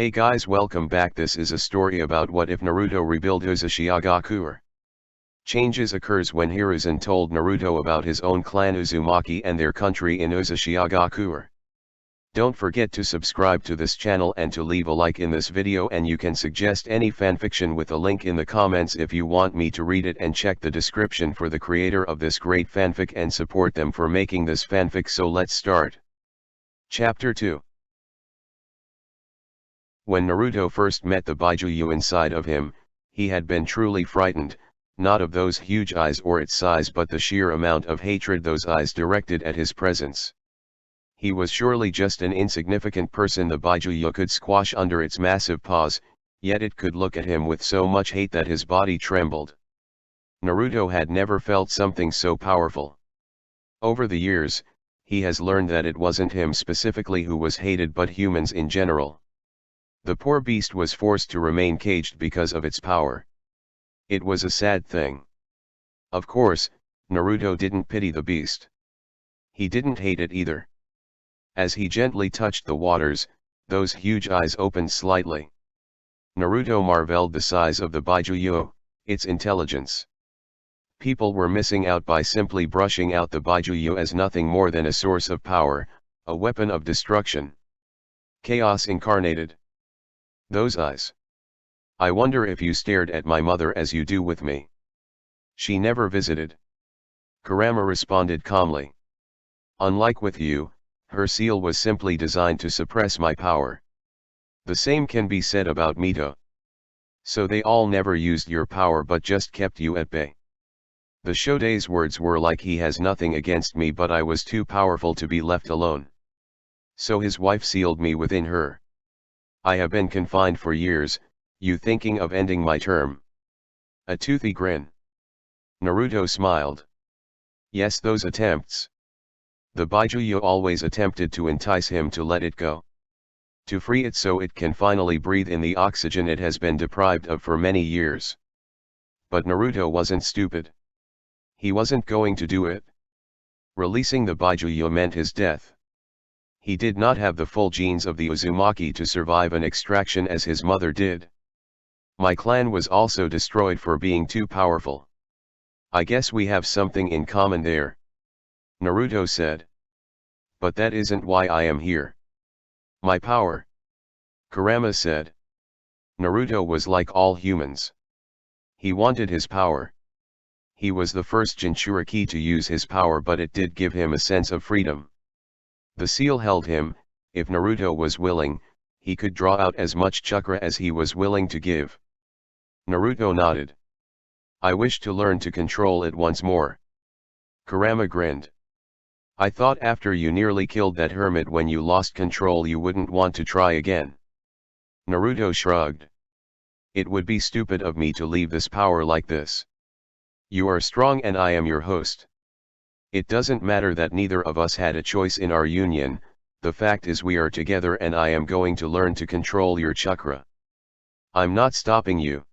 Hey guys, welcome back. This is a story about what if Naruto rebuilt Uzushiogakure. Changes occurs when Hiruzen told Naruto about his own clan Uzumaki and their country in Uzushiogakure. Don't forget to subscribe to this channel and to leave a like in this video, and you can suggest any fanfiction with a link in the comments if you want me to read it, and check the description for the creator of this great fanfic and support them for making this fanfic. So let's start. Chapter 2. When Naruto first met the Baijuyu inside of him, he had been truly frightened, not of those huge eyes or its size, but the sheer amount of hatred those eyes directed at his presence. He was surely just an insignificant person the Baijuyu could squash under its massive paws, yet it could look at him with so much hate that his body trembled. Naruto had never felt something so powerful. Over the years, he has learned that it wasn't him specifically who was hated but humans in general. The poor beast was forced to remain caged because of its power. It was a sad thing. Of course, Naruto didn't pity the beast. He didn't hate it either. As he gently touched the waters, those huge eyes opened slightly. Naruto marveled the size of the Baijuyu, its intelligence. People were missing out by simply brushing out the Baijuyu as nothing more than a source of power, a weapon of destruction. Chaos incarnated. Those eyes. I wonder if you stared at my mother as you do with me. She never visited. Kurama responded calmly. Unlike with you, her seal was simply designed to suppress my power. The same can be said about Mito. So they all never used your power but just kept you at bay. The Shode's words were like, he has nothing against me but I was too powerful to be left alone. So his wife sealed me within her. I have been confined for years, you thinking of ending my term? A toothy grin. Naruto smiled. Yes, those attempts. The Baijuyu always attempted to entice him to let it go. To free it so it can finally breathe in the oxygen it has been deprived of for many years. But Naruto wasn't stupid. He wasn't going to do it. Releasing the Baijuyu meant his death. He did not have the full genes of the Uzumaki to survive an extraction as his mother did. My clan was also destroyed for being too powerful. I guess we have something in common there. Naruto said. But that isn't why I am here. My power. Kurama said. Naruto was like all humans. He wanted his power. He was the first Jinchuriki to use his power, but it did give him a sense of freedom. The seal held him. If Naruto was willing, he could draw out as much chakra as he was willing to give. Naruto nodded. I wish to learn to control it once more. Kurama grinned. I thought after you nearly killed that hermit when you lost control you wouldn't want to try again. Naruto shrugged. It would be stupid of me to leave this power like this. You are strong and I am your host. It doesn't matter that neither of us had a choice in our union, the fact is we are together and I am going to learn to control your chakra. I'm not stopping you.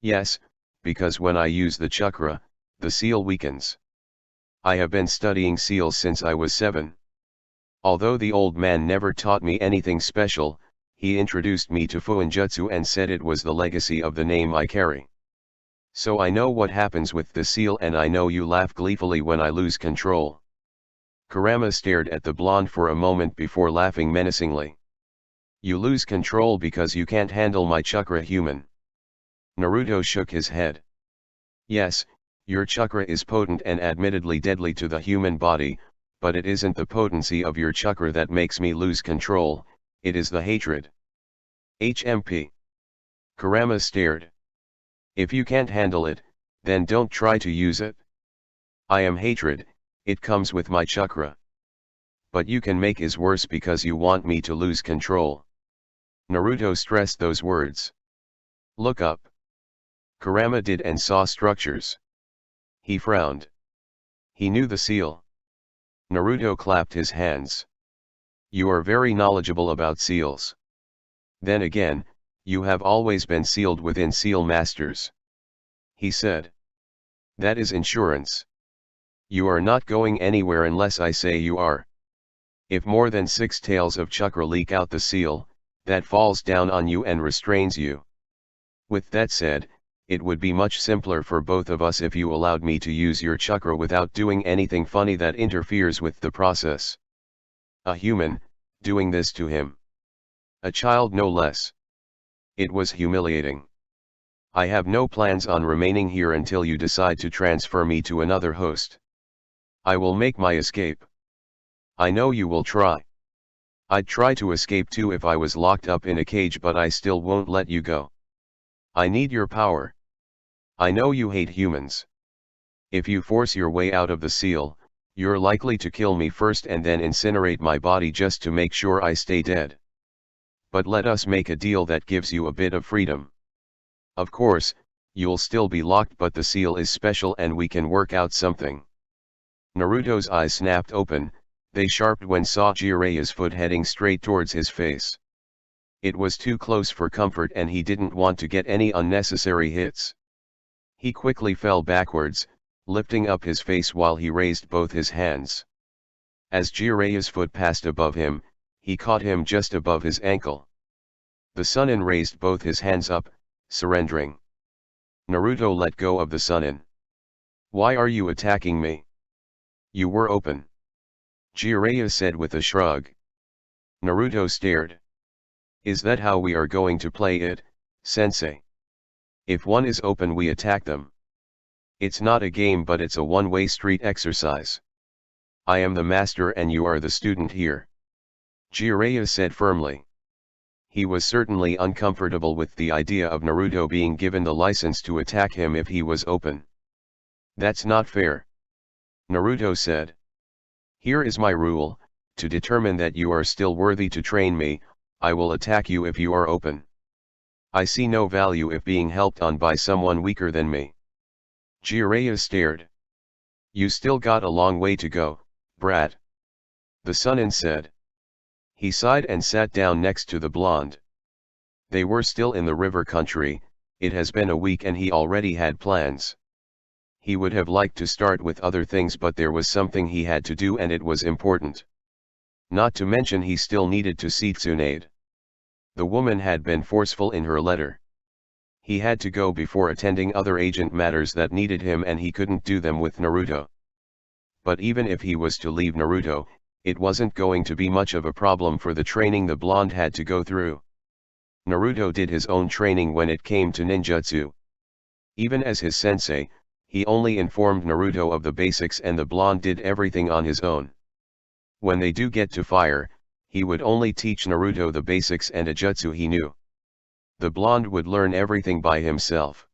Yes, because when I use the chakra, the seal weakens. I have been studying seals since I was 7. Although the old man never taught me anything special, he introduced me to Fuinjutsu and said it was the legacy of the name I carry. So I know what happens with the seal, and I know you laugh gleefully when I lose control. Kurama stared at the blonde for a moment before laughing menacingly. You lose control because you can't handle my chakra, human. Naruto shook his head. Yes, your chakra is potent and admittedly deadly to the human body, but it isn't the potency of your chakra that makes me lose control, it is the hatred. HMP. Kurama stared. If you can't handle it, then don't try to use it. I am hatred, it comes with my chakra. But you can make it worse because you want me to lose control. Naruto stressed those words. Look up. Kurama did and saw structures. He frowned. He knew the seal. Naruto clapped his hands. You are very knowledgeable about seals. Then again, you have always been sealed within seal masters. He said. That is insurance. You are not going anywhere unless I say you are. If more than 6 tails of chakra leak out the seal, that falls down on you and restrains you. With that said, it would be much simpler for both of us if you allowed me to use your chakra without doing anything funny that interferes with the process. A human, doing this to him. A child no less. It was humiliating. I have no plans on remaining here until you decide to transfer me to another host. I will make my escape. I know you will try. I'd try to escape too if I was locked up in a cage, but I still won't let you go. I need your power. I know you hate humans. If you force your way out of the seal, you're likely to kill me first and then incinerate my body just to make sure I stay dead. But let us make a deal that gives you a bit of freedom. Of course, you'll still be locked, but the seal is special and we can work out something. Naruto's eyes snapped open, they sharpened when saw Jiraiya's foot heading straight towards his face. It was too close for comfort and he didn't want to get any unnecessary hits. He quickly fell backwards, lifting up his face while he raised both his hands. As Jiraiya's foot passed above him, he caught him just above his ankle. The Sunin raised both his hands up, surrendering. Naruto let go of the Sunin. Why are you attacking me? You were open. Jiraiya said with a shrug. Naruto stared. Is that how we are going to play it, sensei? If one is open we attack them. It's not a game but it's a one-way street exercise. I am the master and you are the student here. Jiraiya said firmly. He was certainly uncomfortable with the idea of Naruto being given the license to attack him if he was open. That's not fair. Naruto said. Here is my rule, to determine that you are still worthy to train me, I will attack you if you are open. I see no value if being helped on by someone weaker than me. Jiraiya stared. You still got a long way to go, brat. The Sunin said. He sighed and sat down next to the blonde. They were still in the river country, it has been a week and he already had plans. He would have liked to start with other things but there was something he had to do and it was important. Not to mention he still needed to see Tsunade. The woman had been forceful in her letter. He had to go before attending other agent matters that needed him and he couldn't do them with Naruto. But even if he was to leave Naruto, it wasn't going to be much of a problem for the training the blonde had to go through. Naruto did his own training when it came to ninjutsu. Even as his sensei, he only informed Naruto of the basics and the blonde did everything on his own. When they do get to fire, he would only teach Naruto the basics and a jutsu he knew. The blonde would learn everything by himself.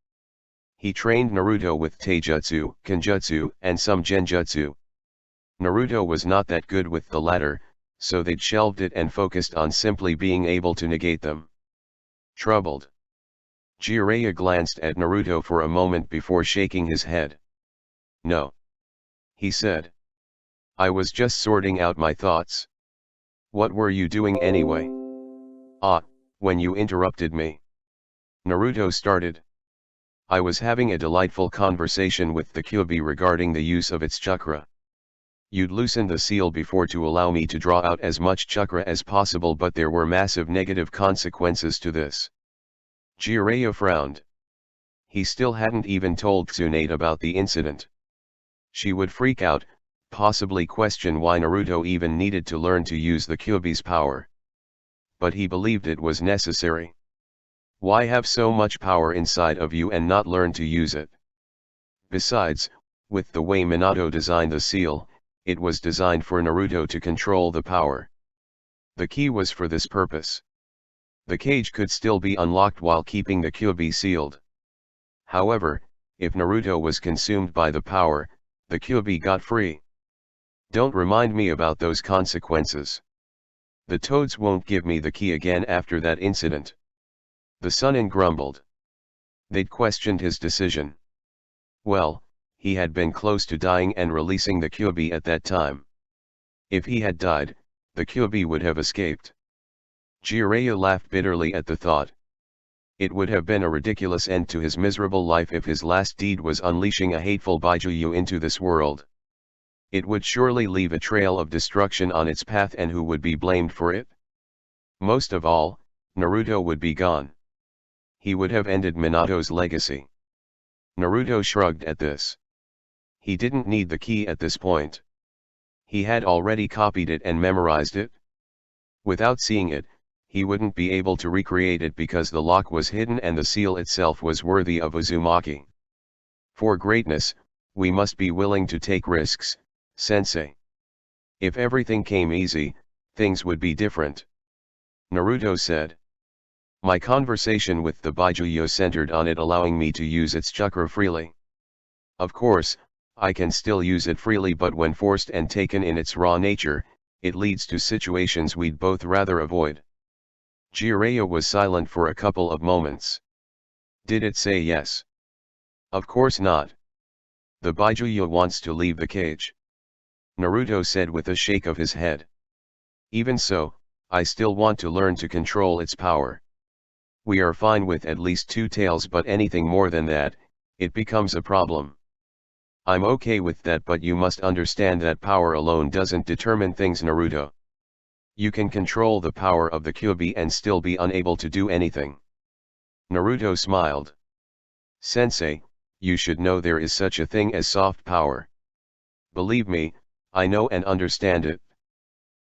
He trained Naruto with taijutsu, kenjutsu, and some genjutsu. Naruto was not that good with the latter, so they'd shelved it and focused on simply being able to negate them. Troubled. Jiraiya glanced at Naruto for a moment before shaking his head. No. He said. I was just sorting out my thoughts. What were you doing anyway? When you interrupted me. Naruto started. I was having a delightful conversation with the Kyuubi regarding the use of its chakra. You'd loosen the seal before to allow me to draw out as much chakra as possible but there were massive negative consequences to this. Jiraiya frowned. He still hadn't even told Tsunade about the incident. She would freak out, possibly question why Naruto even needed to learn to use the Kyuubi's power. But he believed it was necessary. Why have so much power inside of you and not learn to use it? Besides, with the way Minato designed the seal, it was designed for Naruto to control the power. The key was for this purpose. The cage could still be unlocked while keeping the Kyuubi sealed. However, if Naruto was consumed by the power, the Kyuubi got free. Don't remind me about those consequences. The toads won't give me the key again after that incident. The Sunin grumbled. They'd questioned his decision. Well, he had been close to dying and releasing the Kyuubi at that time. If he had died, the Kyuubi would have escaped. Jiraiya laughed bitterly at the thought. It would have been a ridiculous end to his miserable life if his last deed was unleashing a hateful Baijuyu into this world. It would surely leave a trail of destruction on its path and who would be blamed for it? Most of all, Naruto would be gone. He would have ended Minato's legacy. Naruto shrugged at this. He didn't need the key at this point. He had already copied it and memorized it. Without seeing it, he wouldn't be able to recreate it because the lock was hidden and the seal itself was worthy of Uzumaki. For greatness, we must be willing to take risks, sensei. If everything came easy, things would be different. Naruto said. My conversation with the Baijuyo centered on it allowing me to use its chakra freely. Of course, I can still use it freely, but when forced and taken in its raw nature, it leads to situations we'd both rather avoid. Jiraiya was silent for a couple of moments. Did it say yes? Of course not. The Baijuyo wants to leave the cage. Naruto said with a shake of his head. Even so, I still want to learn to control its power. We are fine with at least 2 tails, but anything more than that, it becomes a problem. I'm okay with that, but you must understand that power alone doesn't determine things, Naruto. You can control the power of the Kyuubi and still be unable to do anything. Naruto smiled. Sensei, you should know there is such a thing as soft power. Believe me, I know and understand it.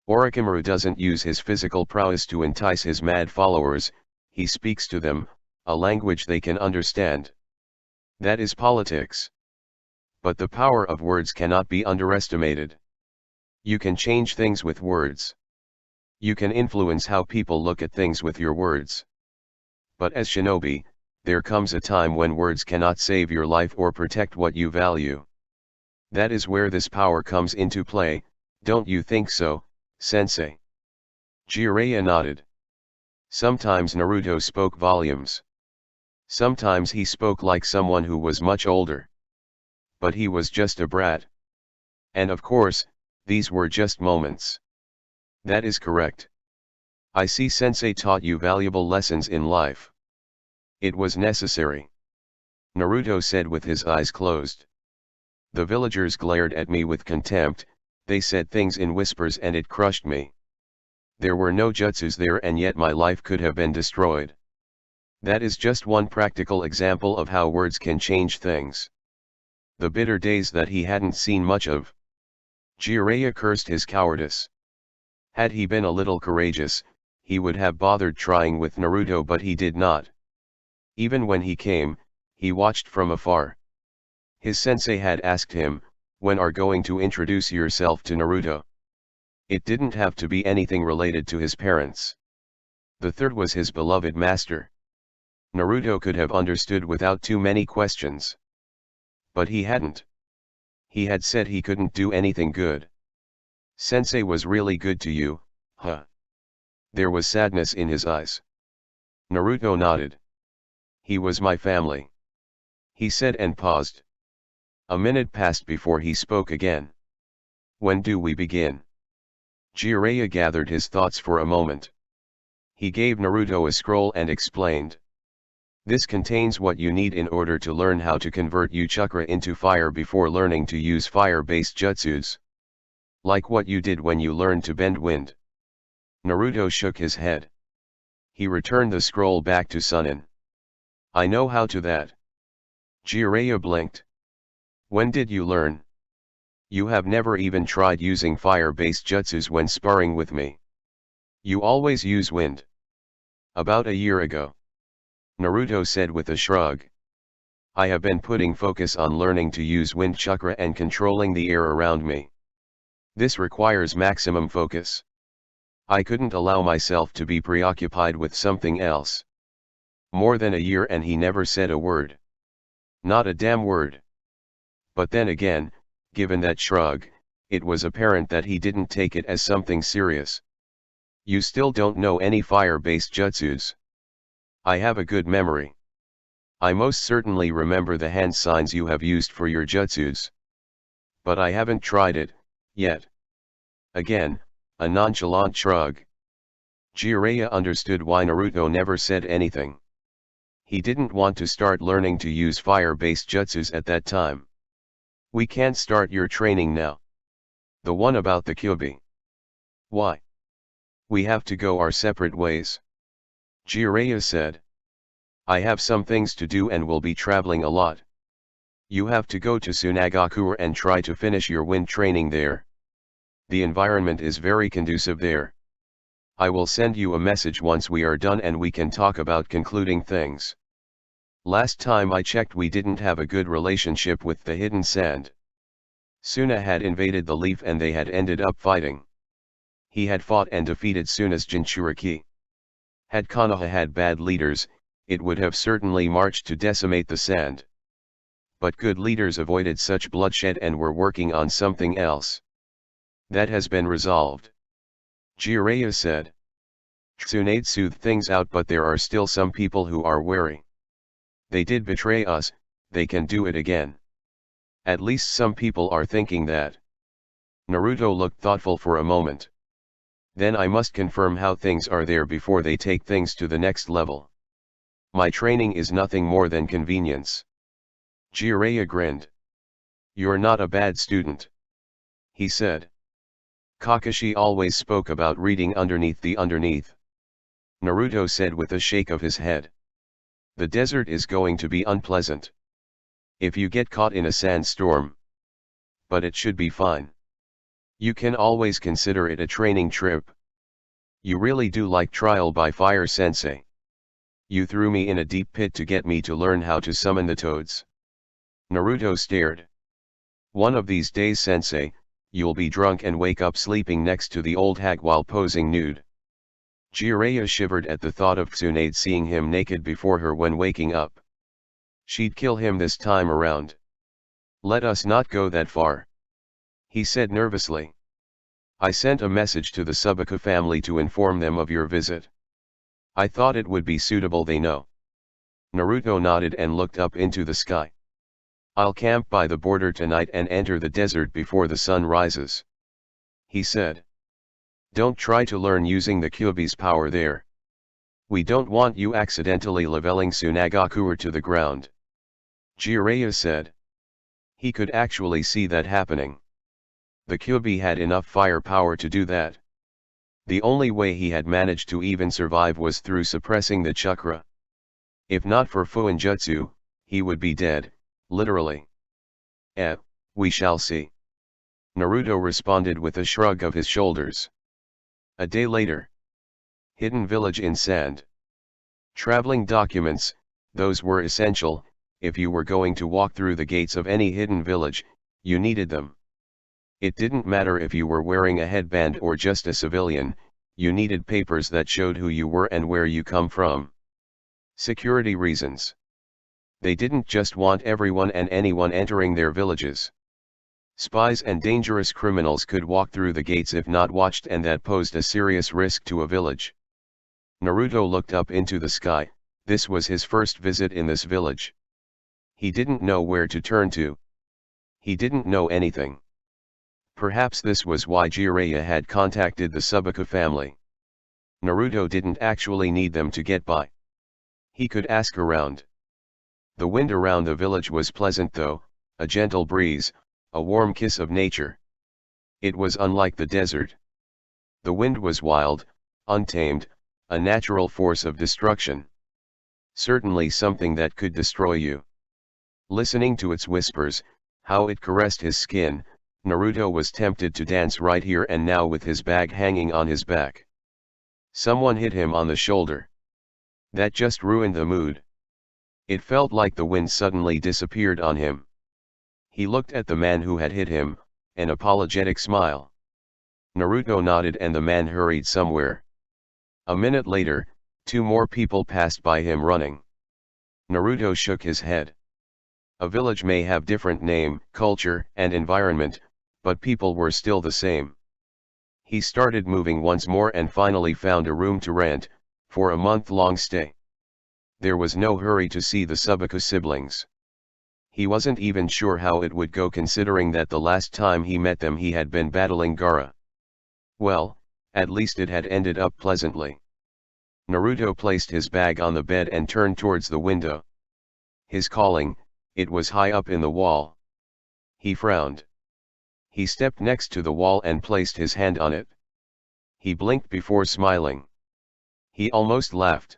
Orochimaru doesn't use his physical prowess to entice his mad followers, he speaks to them, a language they can understand. That is politics. But the power of words cannot be underestimated. You can change things with words. You can influence how people look at things with your words. But as shinobi, there comes a time when words cannot save your life or protect what you value. That is where this power comes into play, don't you think so, sensei? Jiraiya nodded. Sometimes Naruto spoke volumes. Sometimes he spoke like someone who was much older. But he was just a brat. And of course, these were just moments. That is correct. I see sensei taught you valuable lessons in life. It was necessary. Naruto said with his eyes closed. The villagers glared at me with contempt, they said things in whispers and it crushed me. There were no jutsus there and yet my life could have been destroyed. That is just one practical example of how words can change things. The bitter days that he hadn't seen much of. Jiraiya cursed his cowardice. Had he been a little courageous, he would have bothered trying with Naruto, but he did not. Even when he came, he watched from afar. His sensei had asked him, when are going to introduce yourself to Naruto? It didn't have to be anything related to his parents. The third was his beloved master. Naruto could have understood without too many questions. But he hadn't. He had said he couldn't do anything good. Sensei was really good to you, huh? There was sadness in his eyes. Naruto nodded. He was my family. He said and paused. A minute passed before he spoke again. When do we begin? Jiraiya gathered his thoughts for a moment. He gave Naruto a scroll and explained. This contains what you need in order to learn how to convert U-chakra into fire before learning to use fire-based jutsus. Like what you did when you learned to bend wind. Naruto shook his head. He returned the scroll back to Sunin. I know how to that. Jiraiya blinked. When did you learn? You have never even tried using fire-based jutsus when sparring with me. You always use wind. About a year ago. Naruto said with a shrug. I have been putting focus on learning to use wind chakra and controlling the air around me. This requires maximum focus. I couldn't allow myself to be preoccupied with something else. More than a year and he never said a word. Not a damn word. But then again, given that shrug, it was apparent that he didn't take it as something serious. You still don't know any fire-based jutsus. I have a good memory. I most certainly remember the hand signs you have used for your jutsus. But I haven't tried it, yet. Again, a nonchalant shrug. Jiraiya understood why Naruto never said anything. He didn't want to start learning to use fire-based jutsus at that time. We can't start your training now. The one about the Kyuubi. Why? We have to go our separate ways. Jiraiya said. I have some things to do and will be traveling a lot. You have to go to Uzushiogakure and try to finish your wind training there. The environment is very conducive there. I will send you a message once we are done and we can talk about concluding things. Last time I checked we didn't have a good relationship with the hidden sand. Suna had invaded the leaf and they had ended up fighting. He had fought and defeated Suna's Jinchuriki. Had Konoha had bad leaders, it would have certainly marched to decimate the sand. But good leaders avoided such bloodshed and were working on something else. That has been resolved. Jiraiya said. Tsunade soothed things out, but there are still some people who are wary. They did betray us, they can do it again. At least some people are thinking that. Naruto looked thoughtful for a moment. Then I must confirm how things are there before they take things to the next level. My training is nothing more than convenience. Jiraiya grinned. You're not a bad student, he said. Kakashi always spoke about reading underneath the underneath. Naruto said with a shake of his head. The desert is going to be unpleasant. If you get caught in a sandstorm. But it should be fine. You can always consider it a training trip. You really do like trial by fire, sensei. You threw me in a deep pit to get me to learn how to summon the toads. Naruto stared. One of these days, sensei, you'll be drunk and wake up sleeping next to the old hag while posing nude. Jiraiya shivered at the thought of Tsunade seeing him naked before her when waking up. She'd kill him this time around. Let us not go that far, he said nervously. I sent a message to the Subaka family to inform them of your visit. I thought it would be suitable they know. Naruto nodded and looked up into the sky. I'll camp by the border tonight and enter the desert before the sun rises, he said. Don't try to learn using the Kyuubi's power there. We don't want you accidentally leveling Uzushiogakure to the ground. Jiraiya said. He could actually see that happening. The Kyuubi had enough firepower to do that. The only way he had managed to even survive was through suppressing the chakra. If not for Fuinjutsu, he would be dead, literally. We shall see. Naruto responded with a shrug of his shoulders. A day later. Hidden village in sand. Traveling documents, those were essential. If you were going to walk through the gates of any hidden village, you needed them. It didn't matter if you were wearing a headband or just a civilian, you needed papers that showed who you were and where you come from. Security reasons. They didn't just want everyone and anyone entering their villages. Spies and dangerous criminals could walk through the gates if not watched, and that posed a serious risk to a village. Naruto looked up into the sky. This was his first visit in this village. He didn't know where to turn to. He didn't know anything. Perhaps this was why Jiraiya had contacted the Subaka family. Naruto didn't actually need them to get by. He could ask around. The wind around the village was pleasant though, a gentle breeze, a warm kiss of nature. It was unlike the desert. The wind was wild, untamed, a natural force of destruction. Certainly something that could destroy you. Listening to its whispers, how it caressed his skin, Naruto was tempted to dance right here and now with his bag hanging on his back. Someone hit him on the shoulder. That just ruined the mood. It felt like the wind suddenly disappeared on him. He looked at the man who had hit him, an apologetic smile. Naruto nodded and the man hurried somewhere. A minute later, 2 more people passed by him running. Naruto shook his head. A village may have different name, culture, and environment, but people were still the same. He started moving once more and finally found a room to rent, for a month-long stay. There was no hurry to see the Subaka siblings. He wasn't even sure how it would go considering that the last time he met them he had been battling Gaara. Well, at least it had ended up pleasantly. Naruto placed his bag on the bed and turned towards the window. His calling, it was high up in the wall. He frowned. He stepped next to the wall and placed his hand on it. He blinked before smiling. He almost laughed.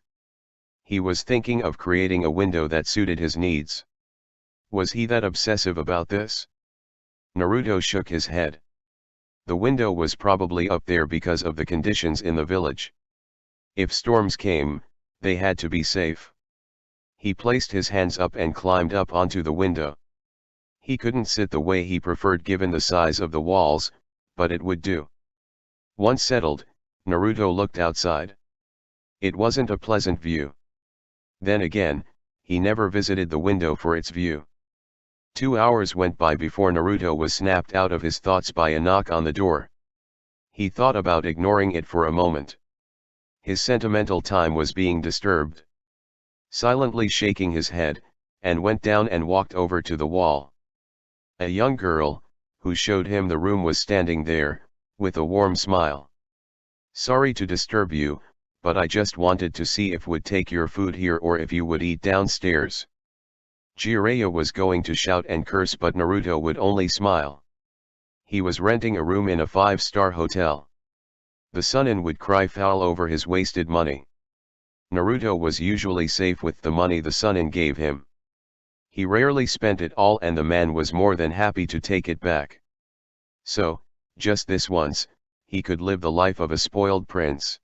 He was thinking of creating a window that suited his needs. Was he that obsessive about this? Naruto shook his head. The window was probably up there because of the conditions in the village. If storms came, they had to be safe. He placed his hands up and climbed up onto the window. He couldn't sit the way he preferred given the size of the walls, but it would do. Once settled, Naruto looked outside. It wasn't a pleasant view. Then again, he never visited the window for its view. 2 hours went by before Naruto was snapped out of his thoughts by a knock on the door. He thought about ignoring it for a moment. His sentimental time was being disturbed. Silently shaking his head, and went down and walked over to the wall. A young girl, who showed him the room, was standing there, with a warm smile. "Sorry to disturb you, but I just wanted to see if would take your food here or if you would eat downstairs." Jiraiya was going to shout and curse, but Naruto would only smile. He was renting a room in a 5-star hotel. The Sunin would cry foul over his wasted money. Naruto was usually safe with the money the Sunin gave him. He rarely spent it all, and the man was more than happy to take it back. So, just this once, he could live the life of a spoiled prince.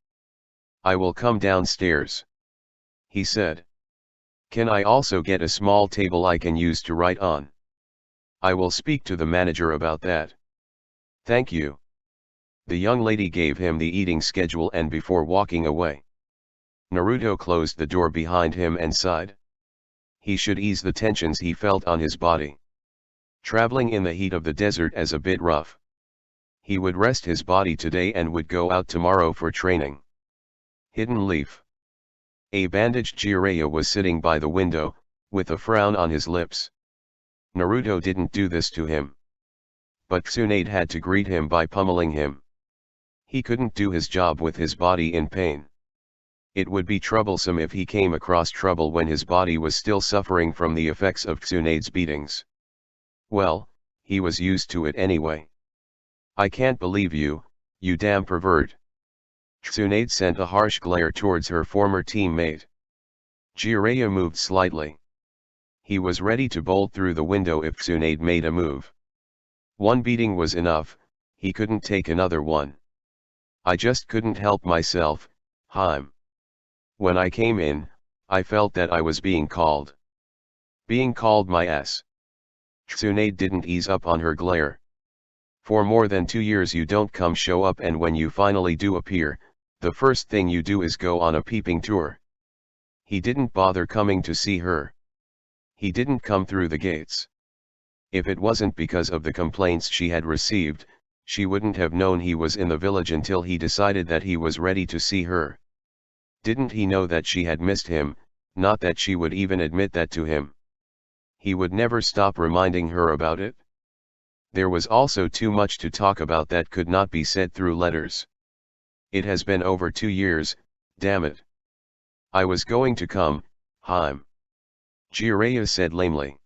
"I will come downstairs," he said. "Can I also get a small table I can use to write on?" "I will speak to the manager about that." "Thank you." The young lady gave him the eating schedule, and before walking away, Naruto closed the door behind him and sighed. He should ease the tensions he felt on his body. Traveling in the heat of the desert as a bit rough. He would rest his body today and would go out tomorrow for training. Hidden leaf. A bandaged Jiraiya was sitting by the window, with a frown on his lips. Naruto didn't do this to him. But Tsunade had to greet him by pummeling him. He couldn't do his job with his body in pain. It would be troublesome if he came across trouble when his body was still suffering from the effects of Tsunade's beatings. Well, he was used to it anyway. "I can't believe you, you damn pervert." Tsunade sent a harsh glare towards her former teammate. Jiraiya moved slightly. He was ready to bolt through the window if Tsunade made a move. One beating was enough, he couldn't take another one. "I just couldn't help myself, Haim. When I came in, I felt that I was being called. Being called my ass." Tsunade didn't ease up on her glare. "For more than 2 years you don't come show up, and when you finally do appear, the first thing you do is go on a peeping tour." He didn't bother coming to see her. He didn't come through the gates. If it wasn't because of the complaints she had received, she wouldn't have known he was in the village until he decided that he was ready to see her. Didn't he know that she had missed him, not that she would even admit that to him? He would never stop reminding her about it. There was also too much to talk about that could not be said through letters. "It has been over 2 years, damn it. I was going to come, Haim," Jiraiya said lamely.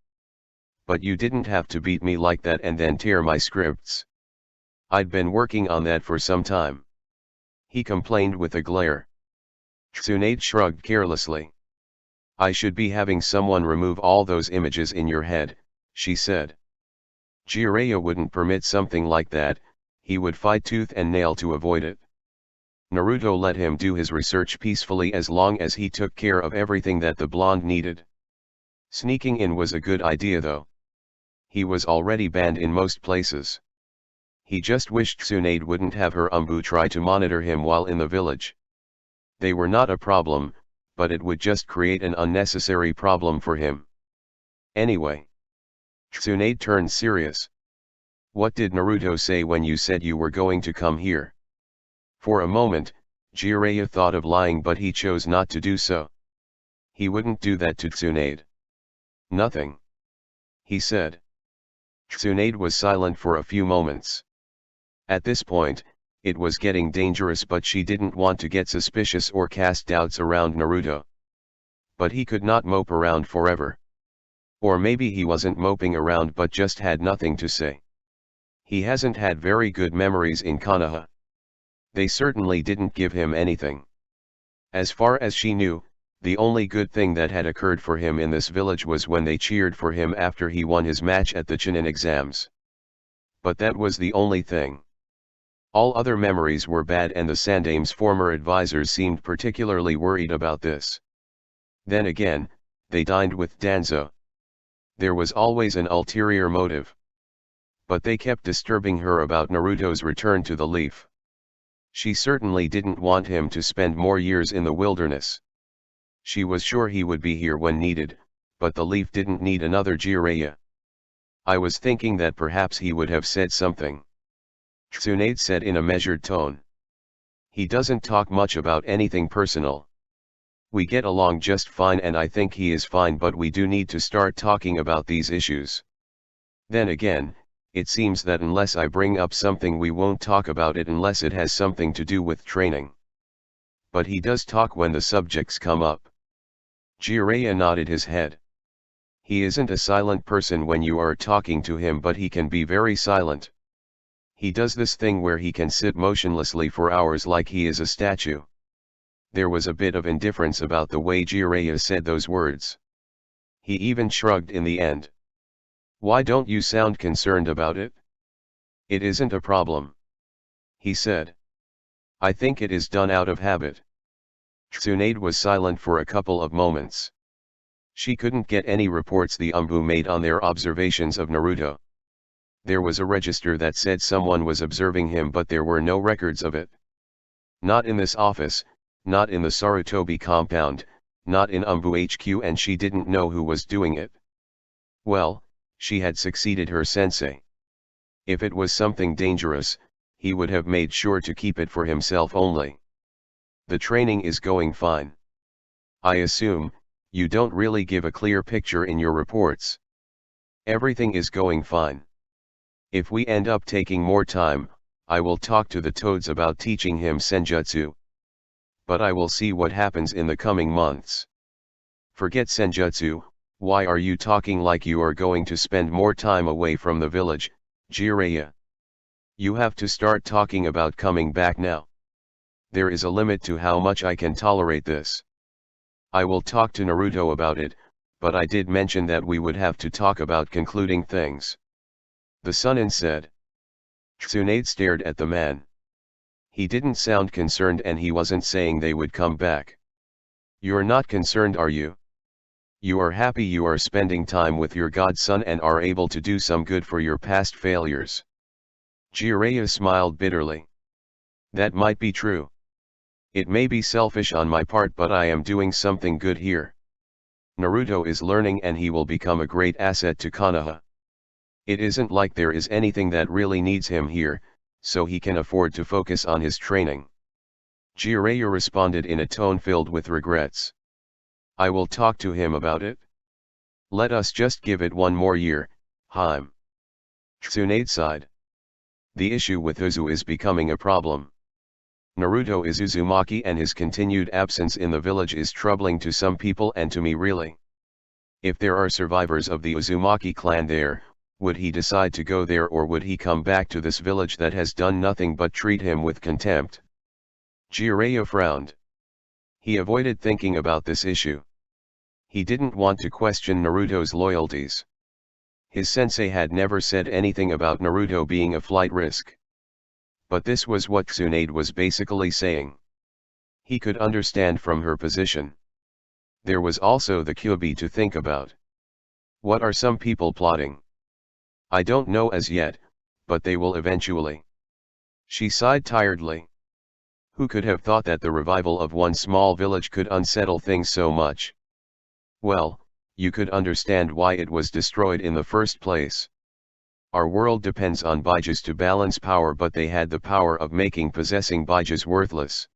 "But you didn't have to beat me like that and then tear my scripts. I'd been working on that for some time," he complained with a glare. Tsunade shrugged carelessly. "I should be having someone remove all those images in your head," she said. Jiraiya wouldn't permit something like that, he would fight tooth and nail to avoid it. Naruto let him do his research peacefully as long as he took care of everything that the blonde needed. Sneaking in was a good idea though. He was already banned in most places. He just wished Tsunade wouldn't have her Umbu try to monitor him while in the village. They were not a problem, but it would just create an unnecessary problem for him. Anyway. Tsunade turned serious. "What did Naruto say when you said you were going to come here?" For a moment, Jiraiya thought of lying, but he chose not to do so. He wouldn't do that to Tsunade. "Nothing," he said. Tsunade was silent for a few moments. At this point, it was getting dangerous, but she didn't want to get suspicious or cast doubts around Naruto. But he could not mope around forever. Or maybe he wasn't moping around but just had nothing to say. He hasn't had very good memories in Konoha. They certainly didn't give him anything. As far as she knew, The only good thing that had occurred for him in this village was when they cheered for him after he won his match at the Chunin exams. But that was the only thing. All other memories were bad, and the Sandame's former advisors seemed particularly worried about this. Then again, they dined with Danzo. There was always an ulterior motive. But they kept disturbing her about Naruto's return to the Leaf. She certainly didn't want him to spend more years in the wilderness. She was sure he would be here when needed, but the Leaf didn't need another Jiraiya. I was thinking that perhaps he would have said something. Tsunade said in a measured tone. He doesn't talk much about anything personal. We get along just fine, and I think he is fine, but we do need to start talking about these issues. Then again, it seems that unless I bring up something, we won't talk about it unless it has something to do with training. But he does talk when the subjects come up. Jiraiya nodded his head. He isn't a silent person when you are talking to him, but he can be very silent. He does this thing where he can sit motionlessly for hours like he is a statue. There was a bit of indifference about the way Jiraiya said those words. He even shrugged in the end. Why don't you sound concerned about it? It isn't a problem, he said. I think it is done out of habit. Tsunade was silent for a couple of moments. She couldn't get any reports the Umbu made on their observations of Naruto. There was a register that said someone was observing him, but there were no records of it. Not in this office, not in the Sarutobi compound, not in Umbu HQ, and she didn't know who was doing it. Well, she had succeeded her sensei. If it was something dangerous, he would have made sure to keep it for himself only. The training is going fine. I assume, you don't really give a clear picture in your reports. Everything is going fine. If we end up taking more time, I will talk to the Toads about teaching him Senjutsu. But I will see what happens in the coming months. Forget Senjutsu, why are you talking like you are going to spend more time away from the village, Jiraiya? You have to start talking about coming back now. There is a limit to how much I can tolerate this. I will talk to Naruto about it, but I did mention that we would have to talk about concluding things. The Sunin said. Tsunade stared at the man. He didn't sound concerned, and he wasn't saying they would come back. You're not concerned, are you? You are happy you are spending time with your godson and are able to do some good for your past failures. Jiraiya smiled bitterly. That might be true. It may be selfish on my part, but I am doing something good here. Naruto is learning and he will become a great asset to Konoha. It isn't like there is anything that really needs him here, so he can afford to focus on his training. Jiraiya responded in a tone filled with regrets. I will talk to him about it. Let us just give it one more year, Haim. Tsunade sighed. The issue with Uzu is becoming a problem. Naruto is Uzumaki, and his continued absence in the village is troubling to some people and to me really. If there are survivors of the Uzumaki clan there, would he decide to go there, or would he come back to this village that has done nothing but treat him with contempt? Jiraiya frowned. He avoided thinking about this issue. He didn't want to question Naruto's loyalties. His sensei had never said anything about Naruto being a flight risk. But this was what Tsunade was basically saying. He could understand from her position. There was also the Kyuubi to think about. What are some people plotting? I don't know as yet, but they will eventually. She sighed tiredly. Who could have thought that the revival of one small village could unsettle things so much? Well, you could understand why it was destroyed in the first place. Our world depends on Baijas to balance power, but they had the power of making possessing Baijas worthless.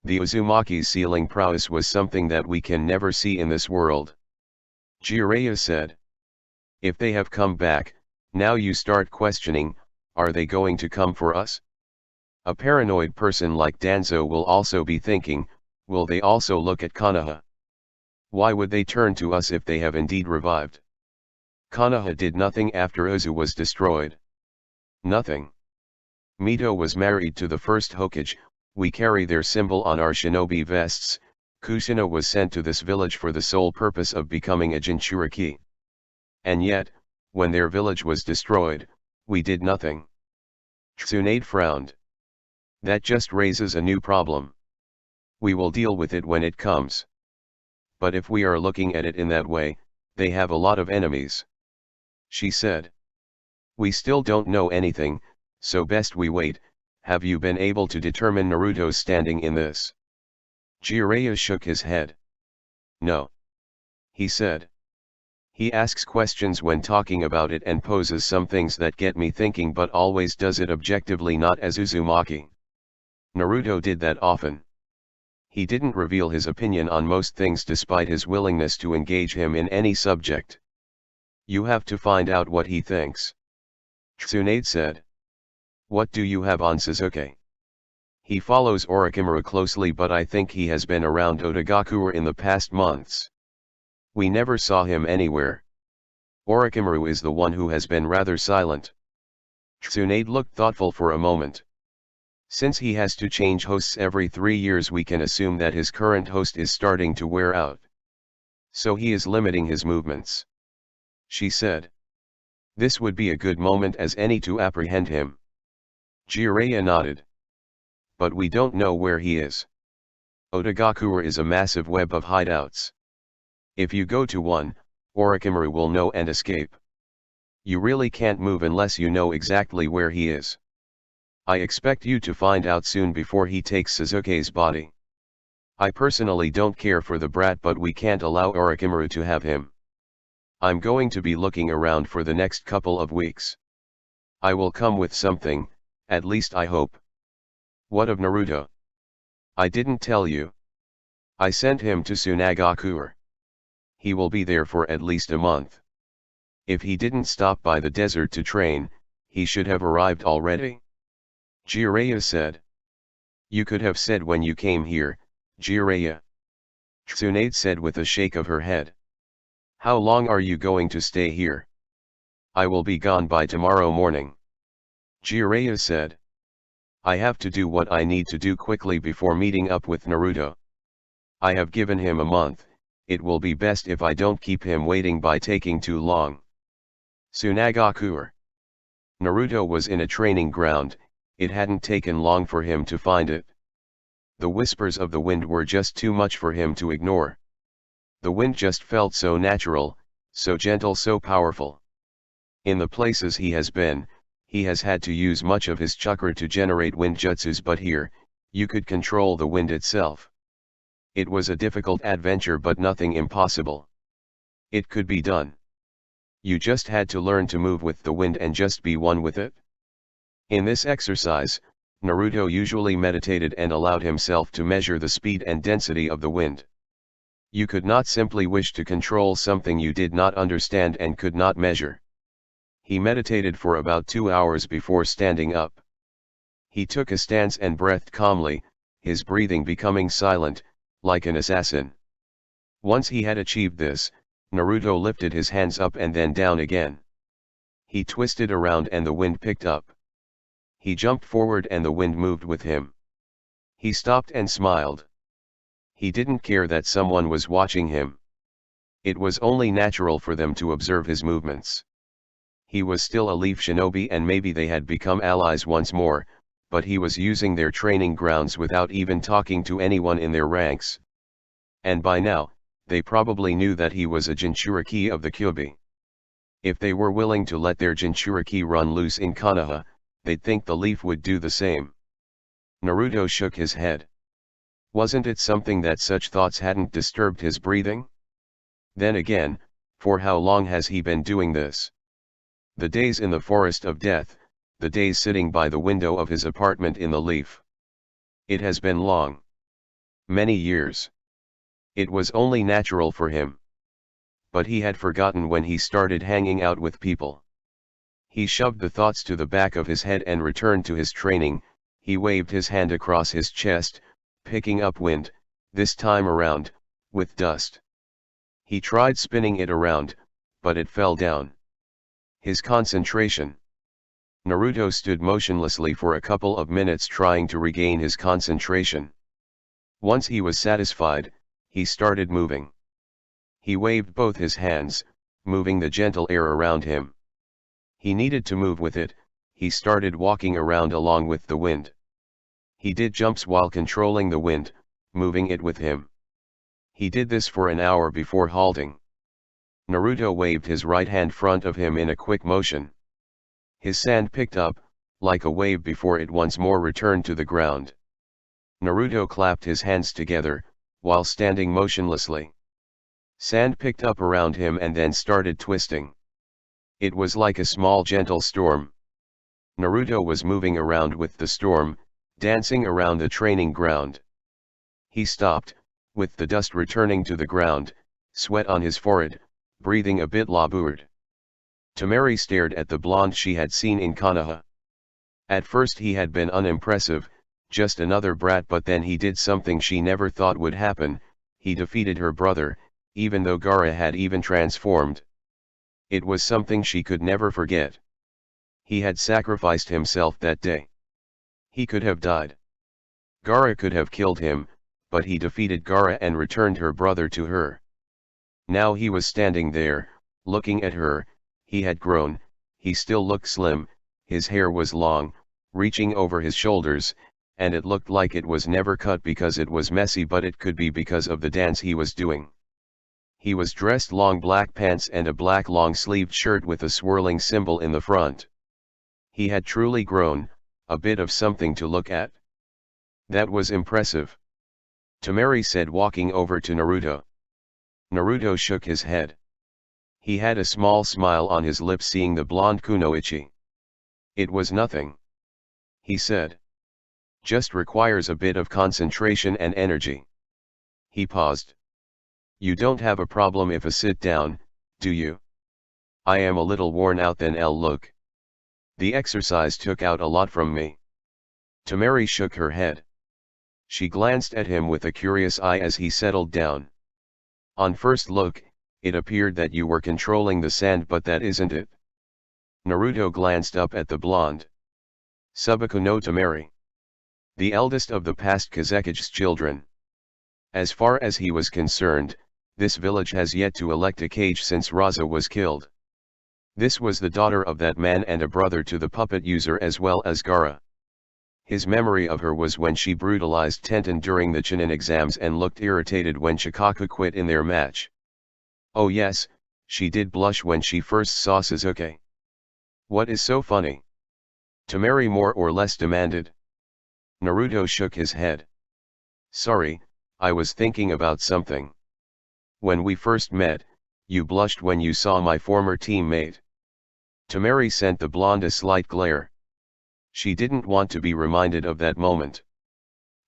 The Uzumaki's sealing prowess was something that we can never see in this world. Jiraiya said. If they have come back, now you start questioning, are they going to come for us? A paranoid person like Danzo will also be thinking, will they also look at Konoha? Why would they turn to us if they have indeed revived? Konoha did nothing after Uzu was destroyed. Nothing. Mito was married to the first Hokage, we carry their symbol on our shinobi vests, Kushina was sent to this village for the sole purpose of becoming a Jinchuriki. And yet, when their village was destroyed, we did nothing. Tsunade frowned. That just raises a new problem. We will deal with it when it comes. But if we are looking at it in that way, they have a lot of enemies. She said. We still don't know anything, so best we wait. Have you been able to determine Naruto's standing in this? Jiraiya shook his head. No. He said. He asks questions when talking about it and poses some things that get me thinking, but always does it objectively, not as Uzumaki. Naruto did that often. He didn't reveal his opinion on most things despite his willingness to engage him in any subject. You have to find out what he thinks. Tsunade said. What do you have on Sasuke? He follows Orochimaru closely, but I think he has been around Uzushiogakure in the past months. We never saw him anywhere. Orochimaru is the one who has been rather silent. Tsunade looked thoughtful for a moment. Since he has to change hosts every 3 years, we can assume that his current host is starting to wear out. So he is limiting his movements. She said. This would be a good moment as any to apprehend him. Jiraiya nodded. But we don't know where he is. Uzushiogakure is a massive web of hideouts. If you go to one, Orochimaru will know and escape. You really can't move unless you know exactly where he is. I expect you to find out soon before he takes Sasuke's body. I personally don't care for the brat, but we can't allow Orochimaru to have him. I'm going to be looking around for the next couple of weeks. I will come with something, at least I hope. What of Naruto? I didn't tell you. I sent him to Uzushiogakure. He will be there for at least a month. If he didn't stop by the desert to train, he should have arrived already. Jiraiya said. You could have said when you came here, Jiraiya. Tsunade said with a shake of her head. How long are you going to stay here? I will be gone by tomorrow morning. Jiraiya said. I have to do what I need to do quickly before meeting up with Naruto. I have given him a month, it will be best if I don't keep him waiting by taking too long. Uzushiogakure. Naruto was in a training ground, it hadn't taken long for him to find it. The whispers of the wind were just too much for him to ignore. The wind just felt so natural, so gentle, so powerful. In the places he has been, he has had to use much of his chakra to generate wind jutsus, but here, you could control the wind itself. It was a difficult adventure but nothing impossible. It could be done. You just had to learn to move with the wind and just be one with it. In this exercise, Naruto usually meditated and allowed himself to measure the speed and density of the wind. You could not simply wish to control something you did not understand and could not measure. He meditated for about 2 hours before standing up. He took a stance and breathed calmly, his breathing becoming silent, like an assassin. Once he had achieved this, Naruto lifted his hands up and then down again. He twisted around and the wind picked up. He jumped forward and the wind moved with him. He stopped and smiled. He didn't care that someone was watching him. It was only natural for them to observe his movements. He was still a leaf shinobi and maybe they had become allies once more, but he was using their training grounds without even talking to anyone in their ranks. And by now, they probably knew that he was a Jinchuriki of the Kyuubi. If they were willing to let their Jinchuriki run loose in Konoha, they'd think the leaf would do the same. Naruto shook his head. Wasn't it something that such thoughts hadn't disturbed his breathing? Then again, for how long has he been doing this? The days in the forest of death, the days sitting by the window of his apartment in the leaf. It has been long. Many years. It was only natural for him. But he had forgotten when he started hanging out with people. He shoved the thoughts to the back of his head and returned to his training. He waved his hand across his chest, picking up wind, this time around, with dust. He tried spinning it around, but it fell down. His concentration. Naruto stood motionlessly for a couple of minutes trying to regain his concentration. Once he was satisfied, he started moving. He waved both his hands, moving the gentle air around him. He needed to move with it. He started walking around along with the wind. He did jumps while controlling the wind, moving it with him. He did this for an hour before halting. Naruto waved his right hand front of him in a quick motion. His sand picked up, like a wave before it once more returned to the ground. Naruto clapped his hands together, while standing motionlessly. Sand picked up around him and then started twisting. It was like a small gentle storm. Naruto was moving around with the storm, dancing around the training ground. He stopped, with the dust returning to the ground, sweat on his forehead, breathing a bit labored. Temari stared at the blonde she had seen in Konoha. At first he had been unimpressive, just another brat, but then he did something she never thought would happen. He defeated her brother, even though Gaara had even transformed. It was something she could never forget. He had sacrificed himself that day. He could have died. Gaara could have killed him, but he defeated Gaara and returned her brother to her. Now he was standing there, looking at her. He had grown, he still looked slim, his hair was long, reaching over his shoulders, and it looked like it was never cut because it was messy, but it could be because of the dance he was doing. He was dressed long black pants and a black long-sleeved shirt with a swirling symbol in the front. He had truly grown, a bit of something to look at. That was impressive. Temari said, walking over to Naruto. Naruto shook his head. He had a small smile on his lips seeing the blonde kunoichi. It was nothing, he said. Just requires a bit of concentration and energy. He paused. You don't have a problem if I sit down, do you? I am a little worn out then. Look. The exercise took out a lot from me. Temari shook her head. She glanced at him with a curious eye as he settled down. On first look, it appeared that you were controlling the sand, but that isn't it. Naruto glanced up at the blonde. Subaku no Temari. The eldest of the past Kazekage's children. As far as he was concerned, this village has yet to elect a Kage since Raza was killed. This was the daughter of that man and a brother to the puppet user as well as Gaara. His memory of her was when she brutalized Tenten during the Chunin exams and looked irritated when Shikaku quit in their match. Oh yes, she did blush when she first saw Sasuke. What is so funny? Temari more or less demanded. Naruto shook his head. Sorry, I was thinking about something. When we first met, you blushed when you saw my former teammate. Temari sent the blonde a slight glare. She didn't want to be reminded of that moment.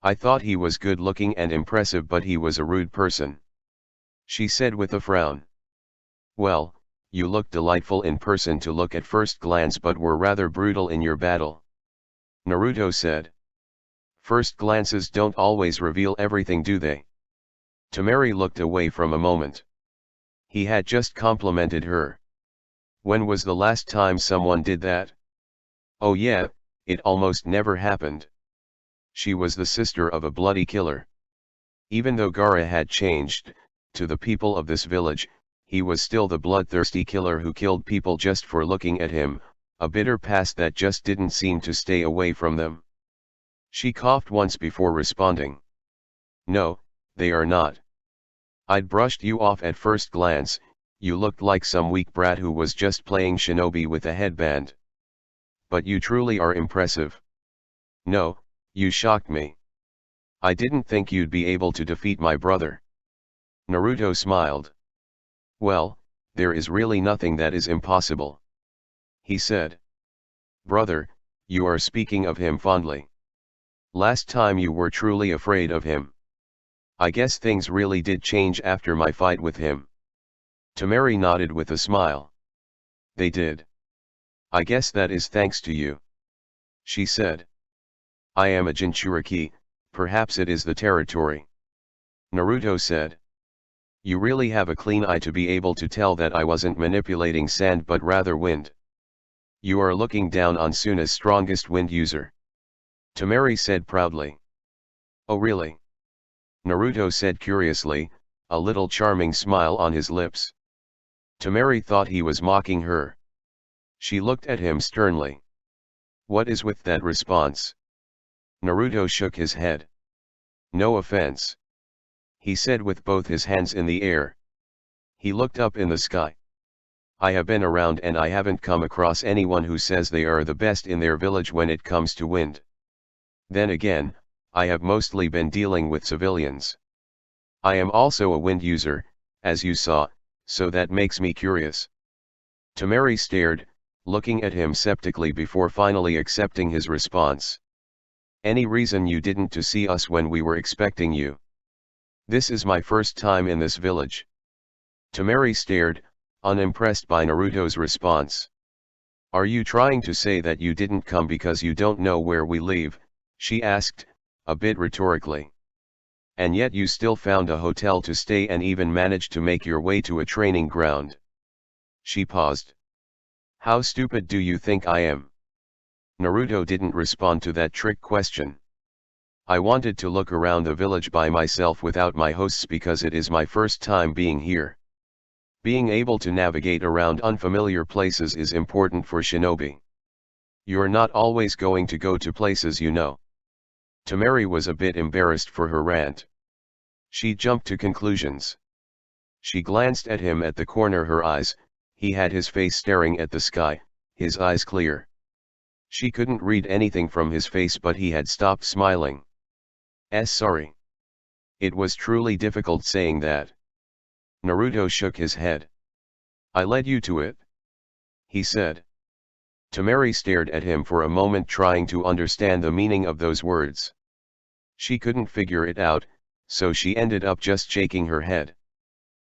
I thought he was good looking and impressive, but he was a rude person, she said with a frown. Well, you looked delightful in person to look at first glance, but were rather brutal in your battle, Naruto said. First glances don't always reveal everything, do they? Temari looked away from a moment. He had just complimented her. When was the last time someone did that? Oh yeah, it almost never happened. She was the sister of a bloody killer. Even though Gaara had changed, to the people of this village, he was still the bloodthirsty killer who killed people just for looking at him, a bitter past that just didn't seem to stay away from them. She coughed once before responding. No, they are not. I'd brushed you off at first glance. You looked like some weak brat who was just playing shinobi with a headband. But you truly are impressive. No, you shocked me. I didn't think you'd be able to defeat my brother. Naruto smiled. Well, there is really nothing that is impossible, he said. Brother, you are speaking of him fondly. Last time you were truly afraid of him. I guess things really did change after my fight with him. Temari nodded with a smile. They did. I guess that is thanks to you, she said. I am a Jinchuriki, perhaps it is the territory, Naruto said. You really have a clean eye to be able to tell that I wasn't manipulating sand but rather wind. You are looking down on Suna's strongest wind user, Temari said proudly. Oh really? Naruto said curiously, a little charming smile on his lips. Temari thought he was mocking her. She looked at him sternly. What is with that response? Naruto shook his head. No offense, he said with both his hands in the air. He looked up in the sky. I have been around and I haven't come across anyone who says they are the best in their village when it comes to wind. Then again, I have mostly been dealing with civilians. I am also a wind user, as you saw, so that makes me curious. Temari stared, looking at him skeptically before finally accepting his response. Any reason you didn't to see us when we were expecting you? This is my first time in this village. Temari stared, unimpressed by Naruto's response. Are you trying to say that you didn't come because you don't know where we live? She asked, a bit rhetorically. And yet you still found a hotel to stay and even managed to make your way to a training ground. She paused. How stupid do you think I am? Naruto didn't respond to that trick question. I wanted to look around the village by myself without my hosts because it is my first time being here. Being able to navigate around unfamiliar places is important for shinobi. You're not always going to go to places you know. Temari was a bit embarrassed for her rant. She jumped to conclusions. She glanced at him at the corner her eyes, he had his face staring at the sky, his eyes clear. She couldn't read anything from his face but he had stopped smiling. Sorry. It was truly difficult saying that. Naruto shook his head. I led you to it, he said. Temari stared at him for a moment trying to understand the meaning of those words. She couldn't figure it out, so she ended up just shaking her head.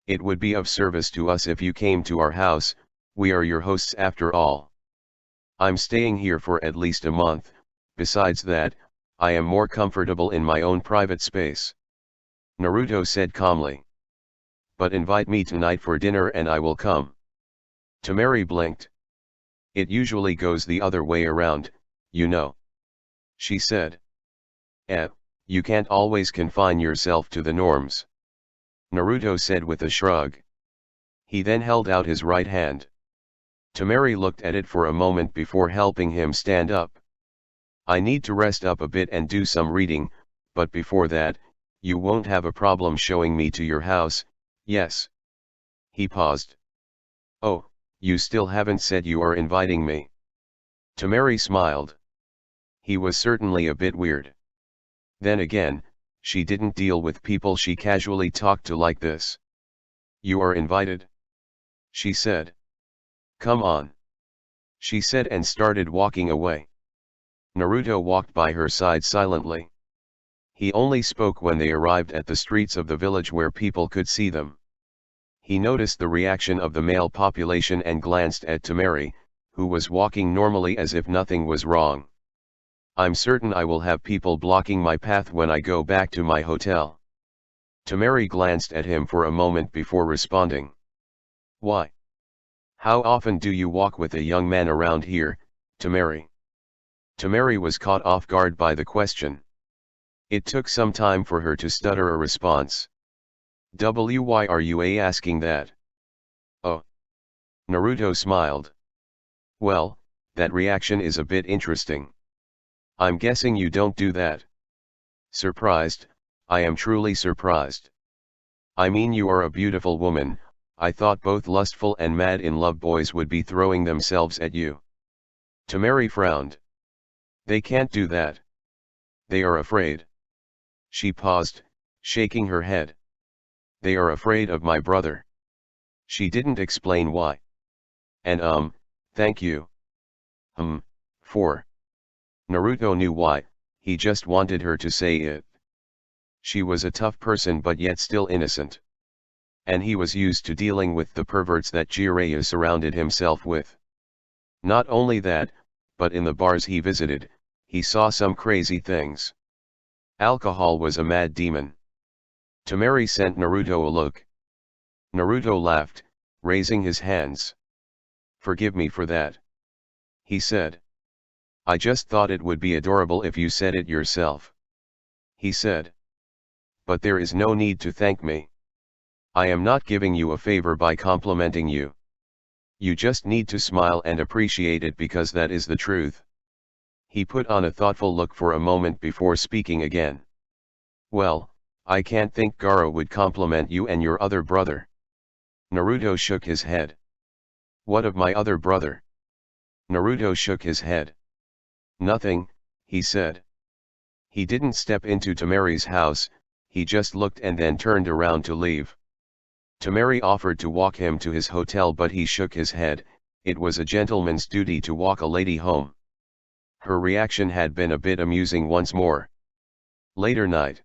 It would be of service to us if you came to our house, we are your hosts after all. I'm staying here for at least a month, besides that, I am more comfortable in my own private space. Naruto said calmly. But invite me tonight for dinner and I will come. Temari blinked. It usually goes the other way around, you know. She said. You can't always confine yourself to the norms. Naruto said with a shrug. He then held out his right hand. Temari looked at it for a moment before helping him stand up. I need to rest up a bit and do some reading, but before that, you won't have a problem showing me to your house, yes? He paused. Oh, you still haven't said you are inviting me. Temari smiled. He was certainly a bit weird. Then again, she didn't deal with people she casually talked to like this. You are invited? She said. Come on. She said and started walking away. Naruto walked by her side silently. He only spoke when they arrived at the streets of the village where people could see them. He noticed the reaction of the male population and glanced at Temari, who was walking normally as if nothing was wrong. I'm certain I will have people blocking my path when I go back to my hotel. Temari glanced at him for a moment before responding. Why? How often do you walk with a young man around here, Temari? Temari was caught off guard by the question. It took some time for her to stutter a response. Why are you asking that? Oh. Naruto smiled. Well, that reaction is a bit interesting. I'm guessing you don't do that. Surprised, I am truly surprised. I mean you are a beautiful woman, I thought both lustful and mad in love boys would be throwing themselves at you. Temari frowned. They can't do that. They are afraid. She paused, shaking her head. They are afraid of my brother. She didn't explain why. And thank you. For. Naruto knew why, he just wanted her to say it. She was a tough person but yet still innocent. And he was used to dealing with the perverts that Jiraiya surrounded himself with. Not only that, but in the bars he visited, he saw some crazy things. Alcohol was a mad demon. Temari sent Naruto a look. Naruto laughed, raising his hands. Forgive me for that. He said. I just thought it would be adorable if you said it yourself. He said. But there is no need to thank me. I am not giving you a favor by complimenting you. You just need to smile and appreciate it because that is the truth. He put on a thoughtful look for a moment before speaking again. Well, I can't think Gaara would compliment you and your other brother. Naruto shook his head. What of my other brother? Naruto shook his head. Nothing, he said. He didn't step into Tamari's house, he just looked and then turned around to leave. Tamari offered to walk him to his hotel but he shook his head. It was a gentleman's duty to walk a lady home. Her reaction had been a bit amusing once more. Later night.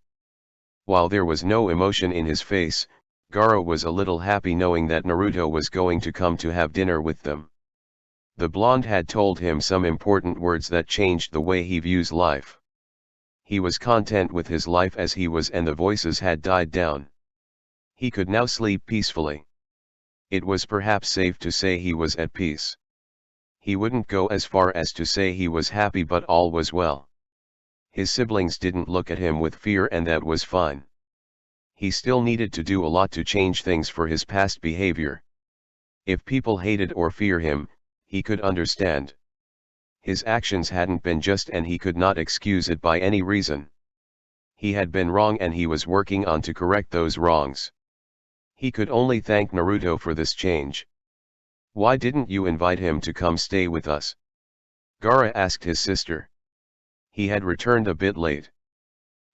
While there was no emotion in his face, Gaara was a little happy knowing that Naruto was going to come to have dinner with them. The blonde had told him some important words that changed the way he views life. He was content with his life as he was and the voices had died down. He could now sleep peacefully. It was perhaps safe to say he was at peace. He wouldn't go as far as to say he was happy, but all was well. His siblings didn't look at him with fear and that was fine. He still needed to do a lot to change things for his past behavior. If people hated or fear him, he could understand. His actions hadn't been just and he could not excuse it by any reason. He had been wrong and he was working on to correct those wrongs. He could only thank Naruto for this change. Why didn't you invite him to come stay with us? Gaara asked his sister. He had returned a bit late.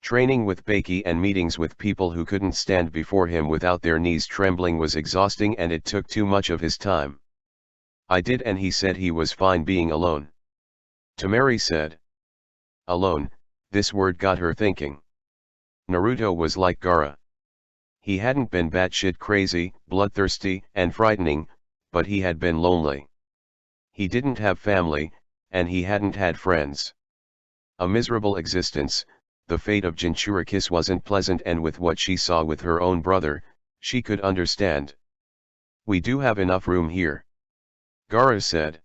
Training with Baki and meetings with people who couldn't stand before him without their knees trembling was exhausting and it took too much of his time. I did and he said he was fine being alone. Tamari said. Alone, this word got her thinking. Naruto was like Gaara. He hadn't been batshit crazy, bloodthirsty, and frightening, but he had been lonely. He didn't have family, and he hadn't had friends. A miserable existence. The fate of Jinchurikis wasn't pleasant and with what she saw with her own brother, she could understand. We do have enough room here. Gaara said.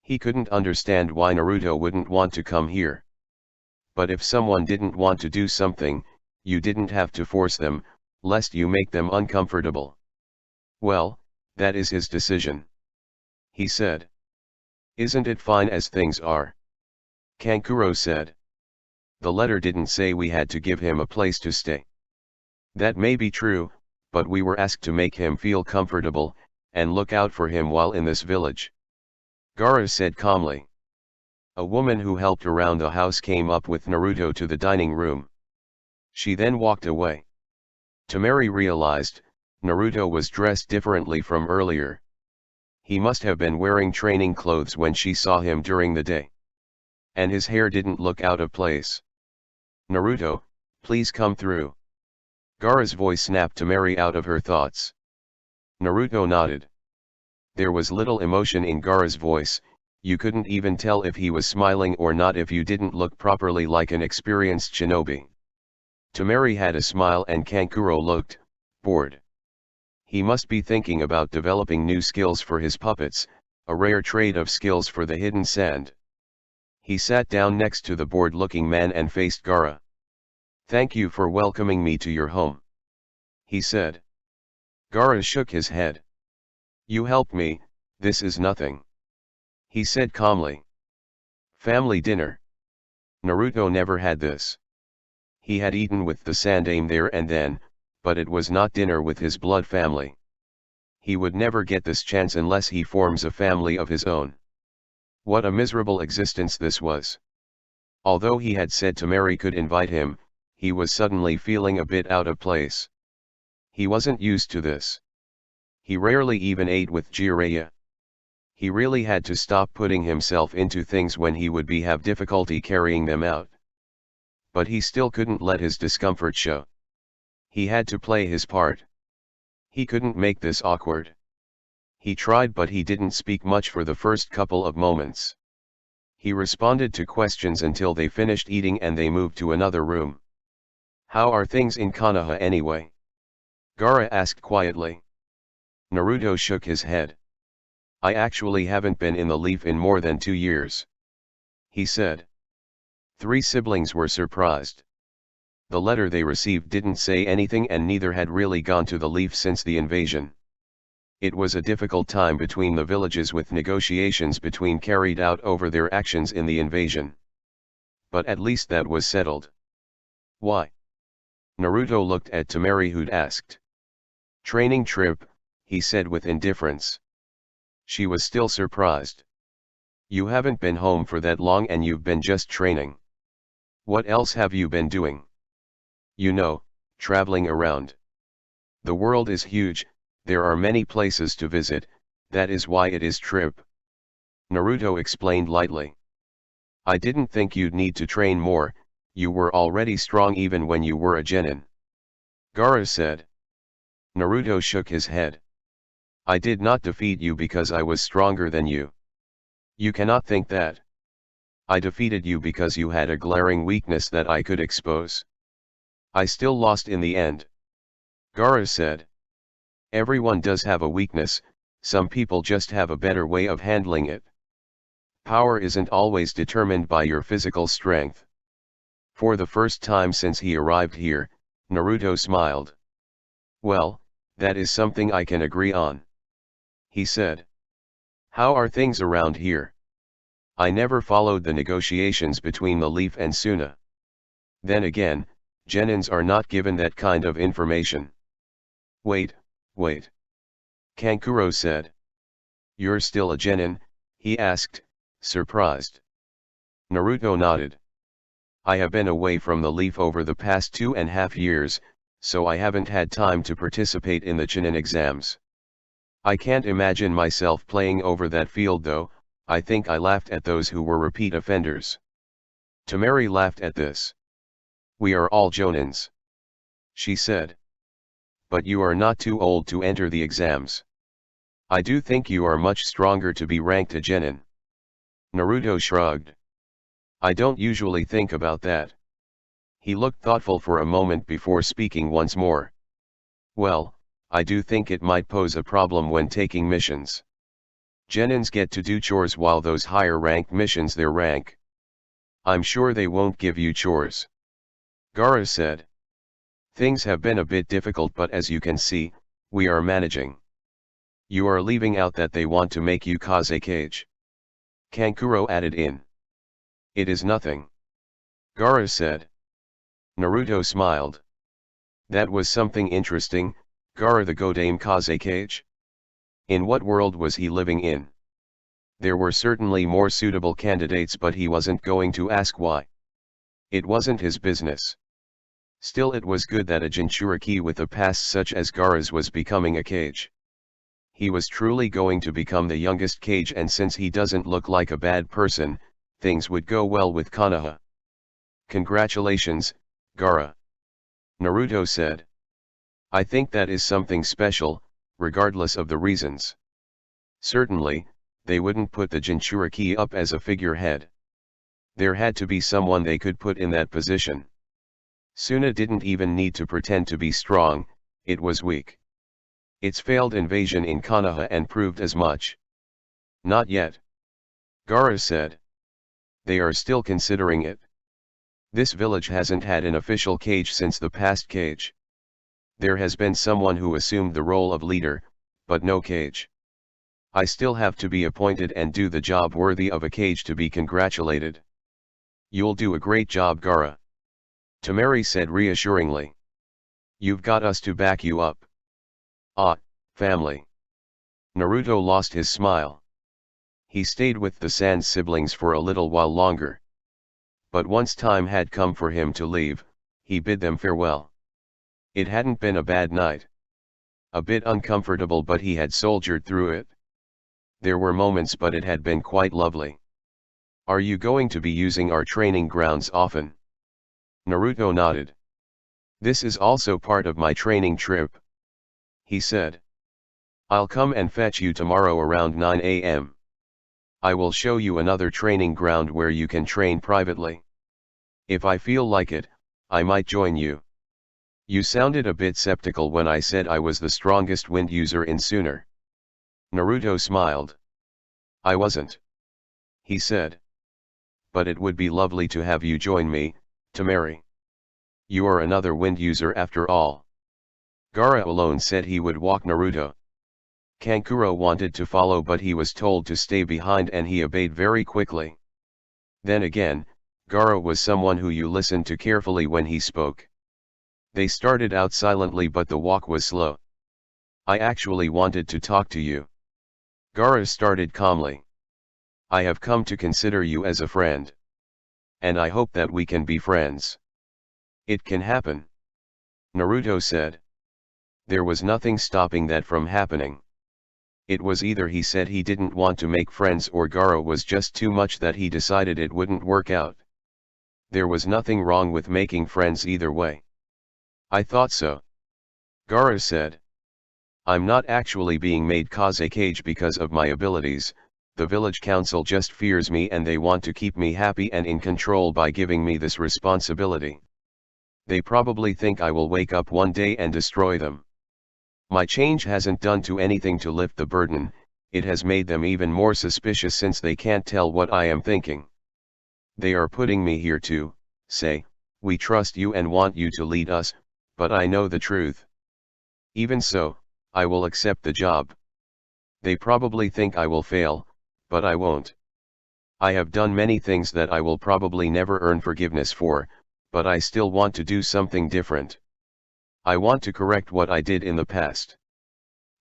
He couldn't understand why Naruto wouldn't want to come here. But if someone didn't want to do something, you didn't have to force them, lest you make them uncomfortable. Well, that is his decision. He said. Isn't it fine as things are? Kankuro said. The letter didn't say we had to give him a place to stay. That may be true, but we were asked to make him feel comfortable, and look out for him while in this village. Gaara said calmly. A woman who helped around the house came up with Naruto to the dining room. She then walked away. Tamari realized, Naruto was dressed differently from earlier. He must have been wearing training clothes when she saw him during the day. And his hair didn't look out of place. Naruto, please come through. Gaara's voice snapped Tamari out of her thoughts. Naruto nodded. There was little emotion in Gaara's voice, you couldn't even tell if he was smiling or not if you didn't look properly like an experienced shinobi. Tamari had a smile and Kankuro looked bored. He must be thinking about developing new skills for his puppets, a rare trait of skills for the hidden sand. He sat down next to the bored-looking man and faced Gaara. Thank you for welcoming me to your home. He said. Gaara shook his head. You helped me, this is nothing. He said calmly. Family dinner. Naruto never had this. He had eaten with the Sandaime there and then, but it was not dinner with his blood family. He would never get this chance unless he forms a family of his own. What a miserable existence this was. Although he had said Tamari could invite him, he was suddenly feeling a bit out of place. He wasn't used to this. He rarely even ate with Jiraiya. He really had to stop putting himself into things when he would have difficulty carrying them out. But he still couldn't let his discomfort show. He had to play his part. He couldn't make this awkward. He tried but he didn't speak much for the first couple of moments. He responded to questions until they finished eating and they moved to another room. How are things in Konoha anyway? Gaara asked quietly. Naruto shook his head. I actually haven't been in the Leaf in more than 2 years. He said. 3 siblings were surprised. The letter they received didn't say anything and neither had really gone to the Leaf since the invasion. It was a difficult time between the villages with negotiations between carried out over their actions in the invasion. But at least that was settled. Why? Naruto looked at Temari who'd asked. Training trip, he said with indifference. She was still surprised. You haven't been home for that long and you've been just training. What else have you been doing? You know, traveling around. The world is huge, there are many places to visit, that is why it is trip. Naruto explained lightly. I didn't think you'd need to train more, you were already strong even when you were a genin. Gaara said. Naruto shook his head. I did not defeat you because I was stronger than you. You cannot think that. I defeated you because you had a glaring weakness that I could expose. I still lost in the end. Gaara said. Everyone does have a weakness, some people just have a better way of handling it. Power isn't always determined by your physical strength. For the first time since he arrived here, Naruto smiled. Well, that is something I can agree on. He said. How are things around here? I never followed the negotiations between the Leaf and Suna. Then again, genins are not given that kind of information. Wait. Kankuro said. You're still a genin? He asked, surprised. Naruto nodded. I have been away from the Leaf over the past 2.5 years, so I haven't had time to participate in the Chunin exams. I can't imagine myself playing over that field though, I think I laughed at those who were repeat offenders. Temari laughed at this. We are all jonins. She said. But you are not too old to enter the exams. I do think you are much stronger to be ranked a genin. Naruto shrugged. I don't usually think about that. He looked thoughtful for a moment before speaking once more. Well, I do think it might pose a problem when taking missions. Genins get to do chores while those higher ranked missions their rank. I'm sure they won't give you chores. Gaara said. Things have been a bit difficult but as you can see, we are managing. You are leaving out that they want to make you Kazekage. Kankuro added in. It is nothing. Gaara said. Naruto smiled. That was something interesting, Gaara the Godame Kazekage? In what world was he living in? There were certainly more suitable candidates but he wasn't going to ask why. It wasn't his business. Still it was good that a Jinchuriki with a past such as Gaara's was becoming a Kage. He was truly going to become the youngest Kage and since he doesn't look like a bad person, things would go well with Konoha. Congratulations, Gaara. Naruto said. I think that is something special, regardless of the reasons. Certainly, they wouldn't put the Jinchuriki up as a figurehead. There had to be someone they could put in that position. Suna didn't even need to pretend to be strong, it was weak. Its failed invasion in Konoha and proved as much. Not yet. Gaara said. They are still considering it. This village hasn't had an official Kage since the past Kage. There has been someone who assumed the role of leader, but no Kage. I still have to be appointed and do the job worthy of a Kage to be congratulated. You'll do a great job, Gaara. Temari said reassuringly. You've got us to back you up. Ah, family. Naruto lost his smile. He stayed with the Sans siblings for a little while longer. But once time had come for him to leave, he bid them farewell. It hadn't been a bad night. A bit uncomfortable but he had soldiered through it. There were moments but it had been quite lovely. Are you going to be using our training grounds often? Naruto nodded. This is also part of my training trip. He said. I'll come and fetch you tomorrow around 9 a.m. I will show you another training ground where you can train privately. If I feel like it, I might join you. You sounded a bit skeptical when I said I was the strongest wind user in Sooner. Naruto smiled. I wasn't. He said. But it would be lovely to have you join me, Temari. You are another wind user after all. Gaara alone said he would walk Naruto. Kankuro wanted to follow but he was told to stay behind and he obeyed very quickly. Then again, Gaara was someone who you listened to carefully when he spoke. They started out silently but the walk was slow. I actually wanted to talk to you. Gaara started calmly. I have come to consider you as a friend. And I hope that we can be friends. It can happen. Naruto said. There was nothing stopping that from happening. It was either he said he didn't want to make friends or Gaara was just too much that he decided it wouldn't work out. There was nothing wrong with making friends either way. I thought so. Gaara said. I'm not actually being made Kazekage because of my abilities, the village council just fears me and they want to keep me happy and in control by giving me this responsibility. They probably think I will wake up one day and destroy them. My change hasn't done to anything to lift the burden, it has made them even more suspicious since they can't tell what I am thinking. They are putting me here to say, we trust you and want you to lead us, but I know the truth. Even so, I will accept the job. They probably think I will fail, but I won't. I have done many things that I will probably never earn forgiveness for, but I still want to do something different. I want to correct what I did in the past.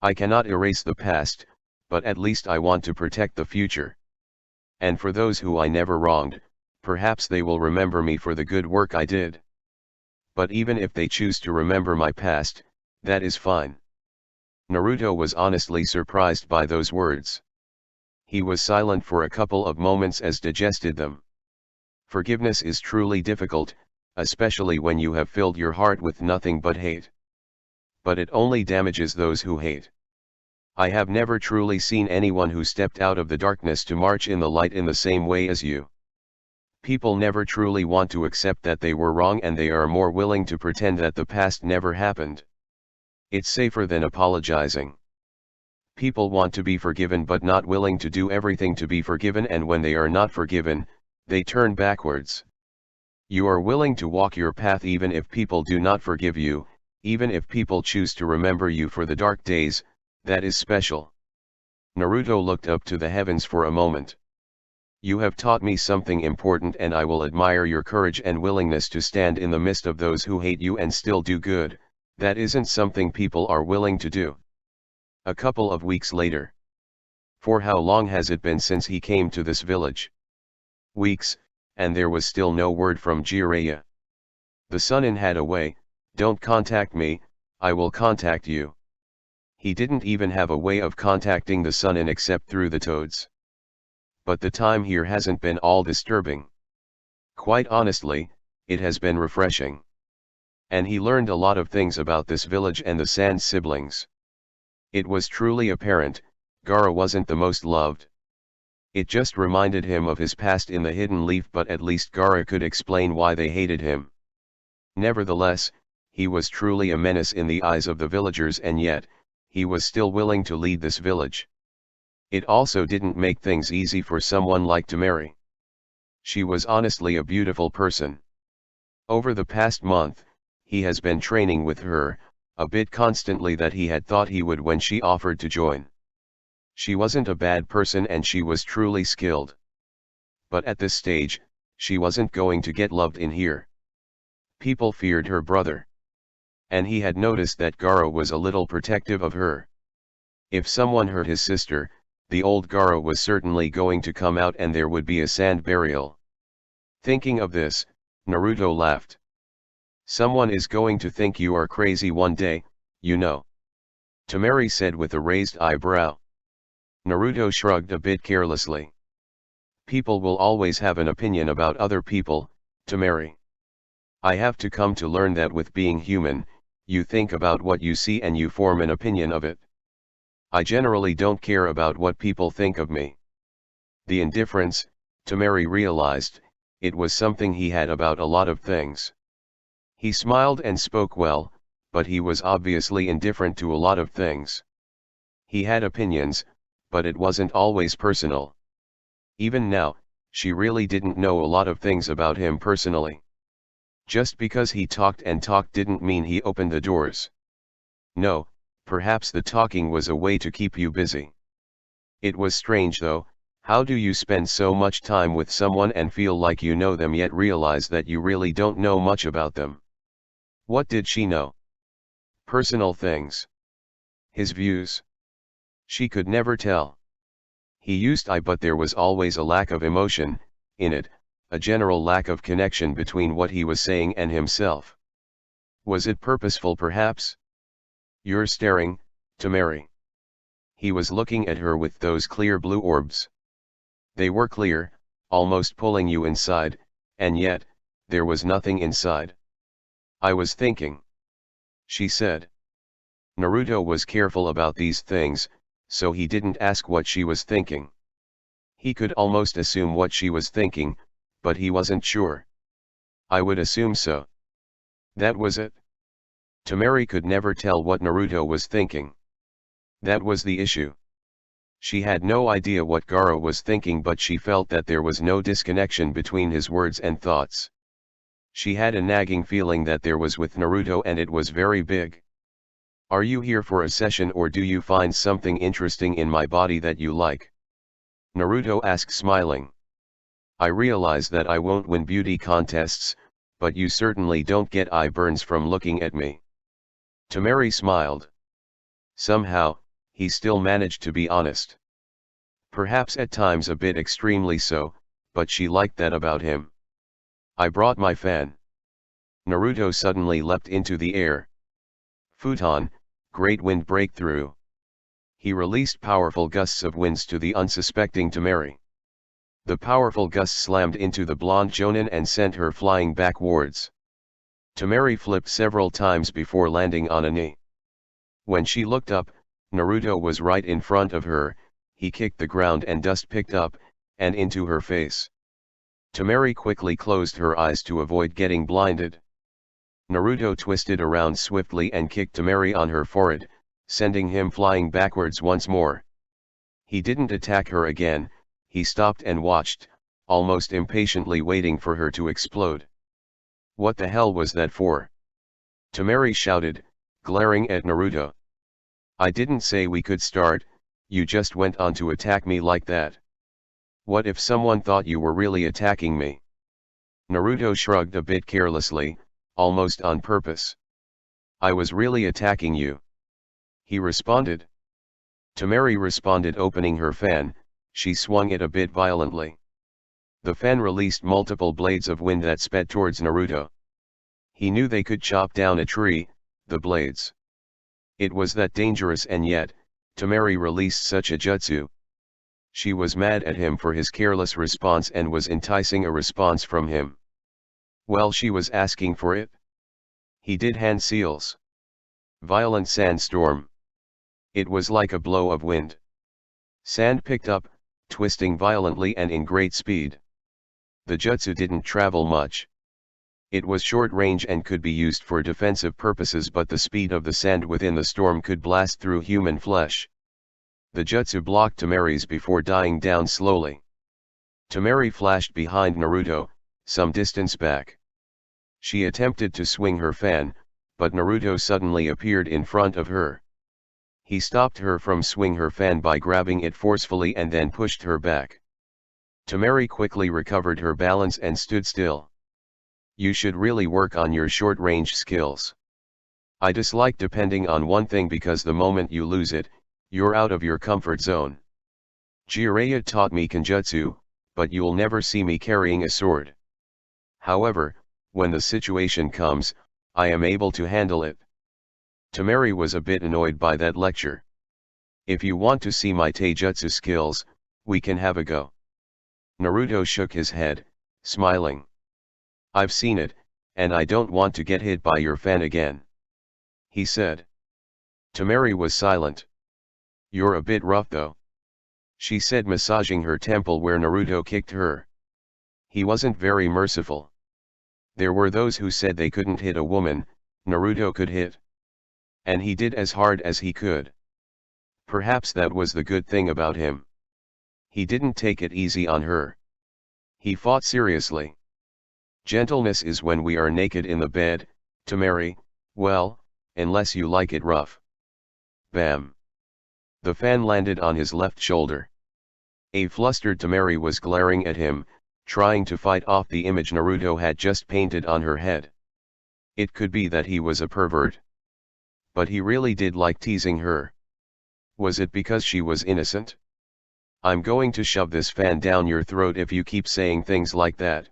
I cannot erase the past, but at least I want to protect the future. And for those who I never wronged, perhaps they will remember me for the good work I did. But even if they choose to remember my past, that is fine. Naruto was honestly surprised by those words. He was silent for a couple of moments as digested them. Forgiveness is truly difficult, especially when you have filled your heart with nothing but hate. But it only damages those who hate. I have never truly seen anyone who stepped out of the darkness to march in the light in the same way as you. People never truly want to accept that they were wrong and they are more willing to pretend that the past never happened. It's safer than apologizing. People want to be forgiven but not willing to do everything to be forgiven, and when they are not forgiven, they turn backwards. You are willing to walk your path even if people do not forgive you, even if people choose to remember you for the dark days, that is special. Naruto looked up to the heavens for a moment. You have taught me something important and I will admire your courage and willingness to stand in the midst of those who hate you and still do good. That isn't something people are willing to do. A couple of weeks later. For how long has it been since he came to this village? Weeks, and there was still no word from Jiraiya. The Sunin had a way, don't contact me, I will contact you. He didn't even have a way of contacting the Sunin except through the toads. But the time here hasn't been all disturbing. Quite honestly, it has been refreshing. And he learned a lot of things about this village and the Sand siblings. It was truly apparent, Gaara wasn't the most loved. It just reminded him of his past in the Hidden Leaf, but at least Gaara could explain why they hated him. Nevertheless, he was truly a menace in the eyes of the villagers, and yet, he was still willing to lead this village. It also didn't make things easy for someone like Temari. She was honestly a beautiful person. Over the past month, he has been training with her, a bit constantly that he had thought he would when she offered to join. She wasn't a bad person and she was truly skilled. But at this stage, she wasn't going to get loved in here. People feared her brother. And he had noticed that Gaara was a little protective of her. If someone hurt his sister, the old Gaara was certainly going to come out and there would be a sand burial. Thinking of this, Naruto laughed. Someone is going to think you are crazy one day, you know. Temari said with a raised eyebrow. Naruto shrugged a bit carelessly. People will always have an opinion about other people, Temari. I have to come to learn that with being human, you think about what you see and you form an opinion of it. I generally don't care about what people think of me. The indifference, Temari realized, it was something he had about a lot of things. He smiled and spoke well, but he was obviously indifferent to a lot of things. He had opinions, but it wasn't always personal. Even now, she really didn't know a lot of things about him personally. Just because he talked and talked didn't mean he opened the doors. No, perhaps the talking was a way to keep you busy. It was strange though, how do you spend so much time with someone and feel like you know them yet realize that you really don't know much about them? What did she know? Personal things. His views. She could never tell. He used I, but there was always a lack of emotion in it, a general lack of connection between what he was saying and himself. Was it purposeful perhaps? You're staring, Tamari. He was looking at her with those clear blue orbs. They were clear, almost pulling you inside, and yet, there was nothing inside. I was thinking, she said. Naruto was careful about these things, so he didn't ask what she was thinking. He could almost assume what she was thinking, but he wasn't sure. I would assume so. That was it. Tamari could never tell what Naruto was thinking. That was the issue. She had no idea what Gaara was thinking, but she felt that there was no disconnection between his words and thoughts. She had a nagging feeling that there was with Naruto, and it was very big. Are you here for a session, or do you find something interesting in my body that you like? Naruto asked, smiling. I realize that I won't win beauty contests, but you certainly don't get eye burns from looking at me. Tamari smiled. Somehow, he still managed to be honest. Perhaps at times a bit extremely so, but she liked that about him. I brought my fan. Naruto suddenly leapt into the air. Futon, great wind breakthrough. He released powerful gusts of winds to the unsuspecting Tamari. The powerful gusts slammed into the blonde Jonin and sent her flying backwards. Tamari flipped several times before landing on a knee. When she looked up, Naruto was right in front of her. He kicked the ground and dust picked up, and into her face. Tamari quickly closed her eyes to avoid getting blinded. Naruto twisted around swiftly and kicked Tamari on her forehead, sending him flying backwards once more. He didn't attack her again. He stopped and watched, almost impatiently waiting for her to explode. What the hell was that for? Tamari shouted, glaring at Naruto. I didn't say we could start, you just went on to attack me like that. What if someone thought you were really attacking me? Naruto shrugged a bit carelessly, almost on purpose. I was really attacking you. He responded. Tamari responded, opening her fan. She swung it a bit violently. The fan released multiple blades of wind that sped towards Naruto. He knew they could chop down a tree, the blades. It was that dangerous, and yet, Tamari released such a jutsu. She was mad at him for his careless response and was enticing a response from him. Well, she was asking for it. He did hand seals. Violent sandstorm. It was like a blow of wind. Sand picked up, twisting violently and in great speed. The jutsu didn't travel much. It was short range and could be used for defensive purposes, but the speed of the sand within the storm could blast through human flesh. The jutsu blocked Tamari's before dying down slowly. Tamari flashed behind Naruto, some distance back. She attempted to swing her fan, but Naruto suddenly appeared in front of her. He stopped her from swinging her fan by grabbing it forcefully and then pushed her back. Tamari quickly recovered her balance and stood still. You should really work on your short-range skills. I dislike depending on one thing because the moment you lose it, you're out of your comfort zone. Jiraiya taught me Kenjutsu, but you'll never see me carrying a sword. However, when the situation comes, I am able to handle it. Tamari was a bit annoyed by that lecture. If you want to see my taijutsu skills, we can have a go. Naruto shook his head, smiling. I've seen it, and I don't want to get hit by your fan again, he said. Tamari was silent. You're a bit rough though, she said, massaging her temple where Naruto kicked her. He wasn't very merciful. There were those who said they couldn't hit a woman, Naruto could hit. And he did as hard as he could. Perhaps that was the good thing about him. He didn't take it easy on her. He fought seriously. Gentleness is when we are naked in the bed, Temari, well, unless you like it rough. Bam. The fan landed on his left shoulder. A flustered Temari was glaring at him, trying to fight off the image Naruto had just painted on her head. It could be that he was a pervert. But he really did like teasing her. Was it because she was innocent? I'm going to shove this fan down your throat if you keep saying things like that.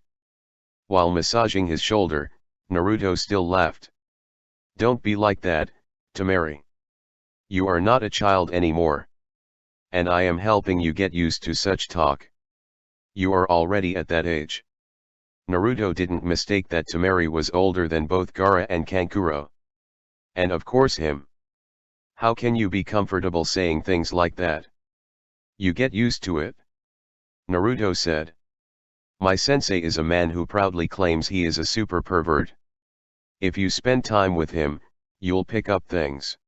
While massaging his shoulder, Naruto still laughed. Don't be like that, Temari. You are not a child anymore. And I am helping you get used to such talk. You are already at that age. Naruto didn't mistake that Temari was older than both Gaara and Kankuro. And of course him. How can you be comfortable saying things like that? You get used to it. Naruto said. My sensei is a man who proudly claims he is a super pervert. If you spend time with him, you'll pick up things.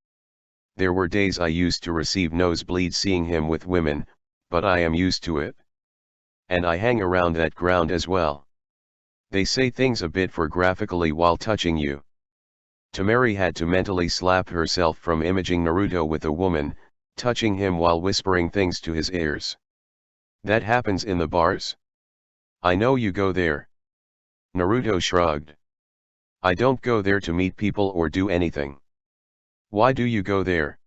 There were days I used to receive nosebleeds seeing him with women, but I am used to it. And I hang around that ground as well. They say things a bit for graphically while touching you. Temari had to mentally slap herself from imaging Naruto with a woman, touching him while whispering things to his ears. That happens in the bars? I know you go there. Naruto shrugged. I don't go there to meet people or do anything. Why do you go there?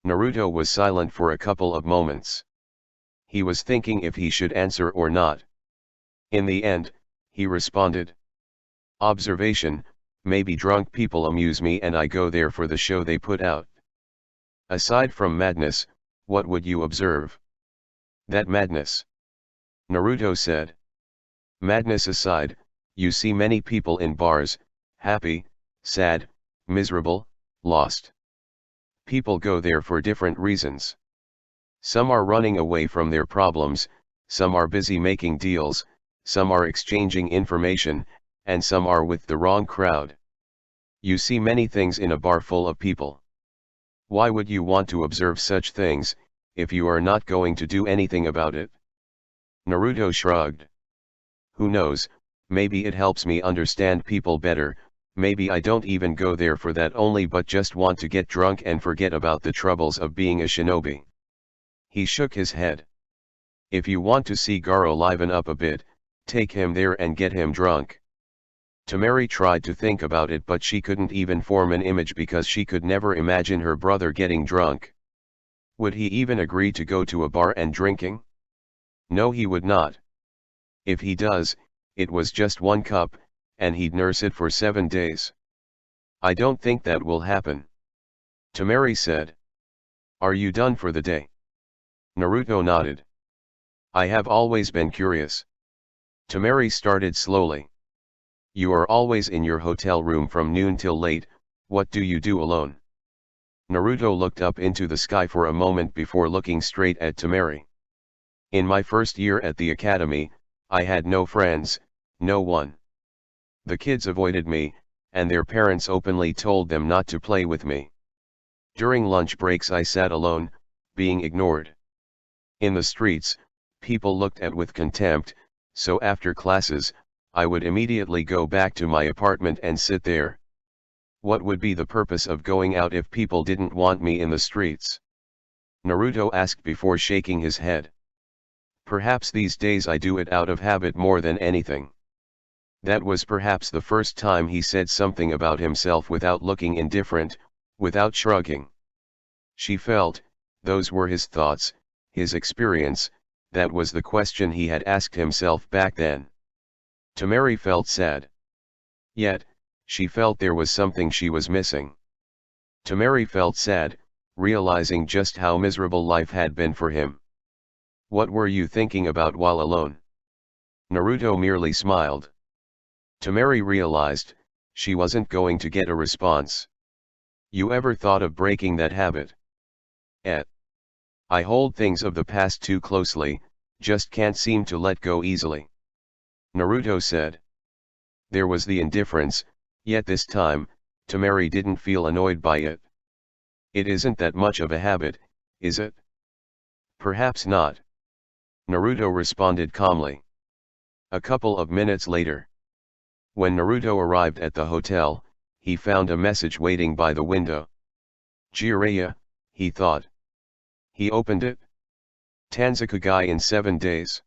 Naruto was silent for a couple of moments. He was thinking if he should answer or not. In the end, he responded. Observation, maybe drunk people amuse me and I go there for the show they put out. Aside from madness, what would you observe? That madness. Naruto said. Madness aside, you see many people in bars, happy, sad, miserable, lost. People go there for different reasons. Some are running away from their problems, some are busy making deals, some are exchanging information, and some are with the wrong crowd. You see many things in a bar full of people. Why would you want to observe such things, if you are not going to do anything about it? Naruto shrugged. Who knows, maybe it helps me understand people better, maybe I don't even go there for that only but just want to get drunk and forget about the troubles of being a shinobi. He shook his head. If you want to see Garo liven up a bit, take him there and get him drunk. Temari tried to think about it but she couldn't even form an image because she could never imagine her brother getting drunk. Would he even agree to go to a bar and drinking? No, he would not. If he does, it was just 1 cup, and he'd nurse it for 7 days. I don't think that will happen. Temari said. Are you done for the day? Naruto nodded. I have always been curious. Temari started slowly. You are always in your hotel room from noon till late, what do you do alone? Naruto looked up into the sky for a moment before looking straight at Temari. In my first year at the academy, I had no friends, no one. The kids avoided me, and their parents openly told them not to play with me. During lunch breaks I sat alone, being ignored. In the streets, people looked at with contempt, so after classes, I would immediately go back to my apartment and sit there. What would be the purpose of going out if people didn't want me in the streets? Naruto asked before shaking his head. Perhaps these days I do it out of habit more than anything. That was perhaps the first time he said something about himself without looking indifferent, without shrugging. She felt, those were his thoughts, his experience, that was the question he had asked himself back then. Temari felt sad. Yet, she felt there was something she was missing. Temari felt sad, realizing just how miserable life had been for him. What were you thinking about while alone? Naruto merely smiled. Temari realized, she wasn't going to get a response. You ever thought of breaking that habit? I hold things of the past too closely, just can't seem to let go easily. Naruto said. There was the indifference, yet this time, Temari didn't feel annoyed by it. It isn't that much of a habit, is it? Perhaps not. Naruto responded calmly. A couple of minutes later. When Naruto arrived at the hotel, he found a message waiting by the window. Jiraiya, he thought. He opened it. Tanzakugai in 7 days.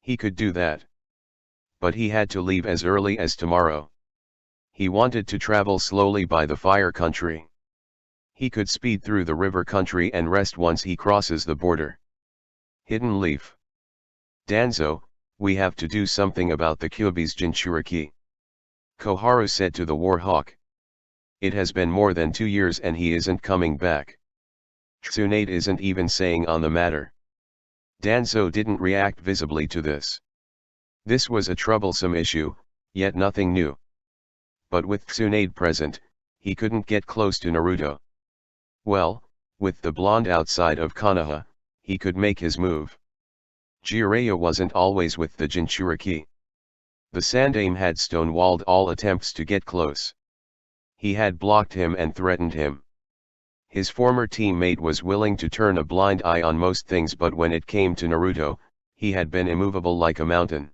He could do that. But he had to leave as early as tomorrow. He wanted to travel slowly by the fire country. He could speed through the river country and rest once he crosses the border. Hidden Leaf. Danzo, we have to do something about the Kyuubi's Jinchuriki. Koharu said to the Warhawk. It has been more than 2 years and he isn't coming back. Tsunade isn't even saying on the matter. Danzo didn't react visibly to this. This was a troublesome issue, yet nothing new. But with Tsunade present, he couldn't get close to Naruto. Well, with the blonde outside of Konoha, he could make his move. Jiraiya wasn't always with the Jinchuriki. The Sandaime had stonewalled all attempts to get close. He had blocked him and threatened him. His former teammate was willing to turn a blind eye on most things, but when it came to Naruto, he had been immovable like a mountain.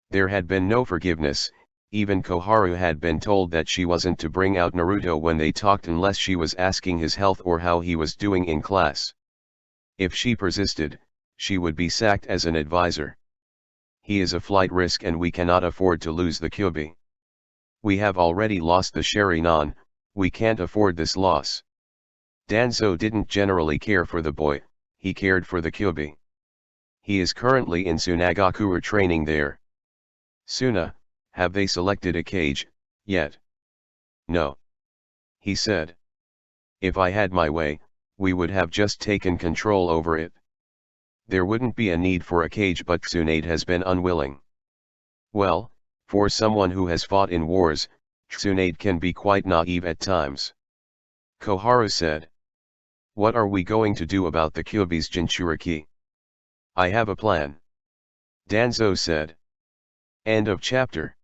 There had been no forgiveness. Even Koharu had been told that she wasn't to bring out Naruto when they talked unless she was asking his health or how he was doing in class. If she persisted, she would be sacked as an advisor. He is a flight risk and we cannot afford to lose the Kyuubi. We have already lost the Sharingan, we can't afford this loss. Danzo didn't generally care for the boy, he cared for the Kyuubi. He is currently in Tsunagakure training there. Suna, have they selected a cage, yet? No. He said. If I had my way, we would have just taken control over it. There wouldn't be a need for a cage, but Tsunade has been unwilling. Well, for someone who has fought in wars, Tsunade can be quite naive at times. Koharu said. What are we going to do about the Kyuubi's Jinchuriki? I have a plan. Danzo said. End of chapter.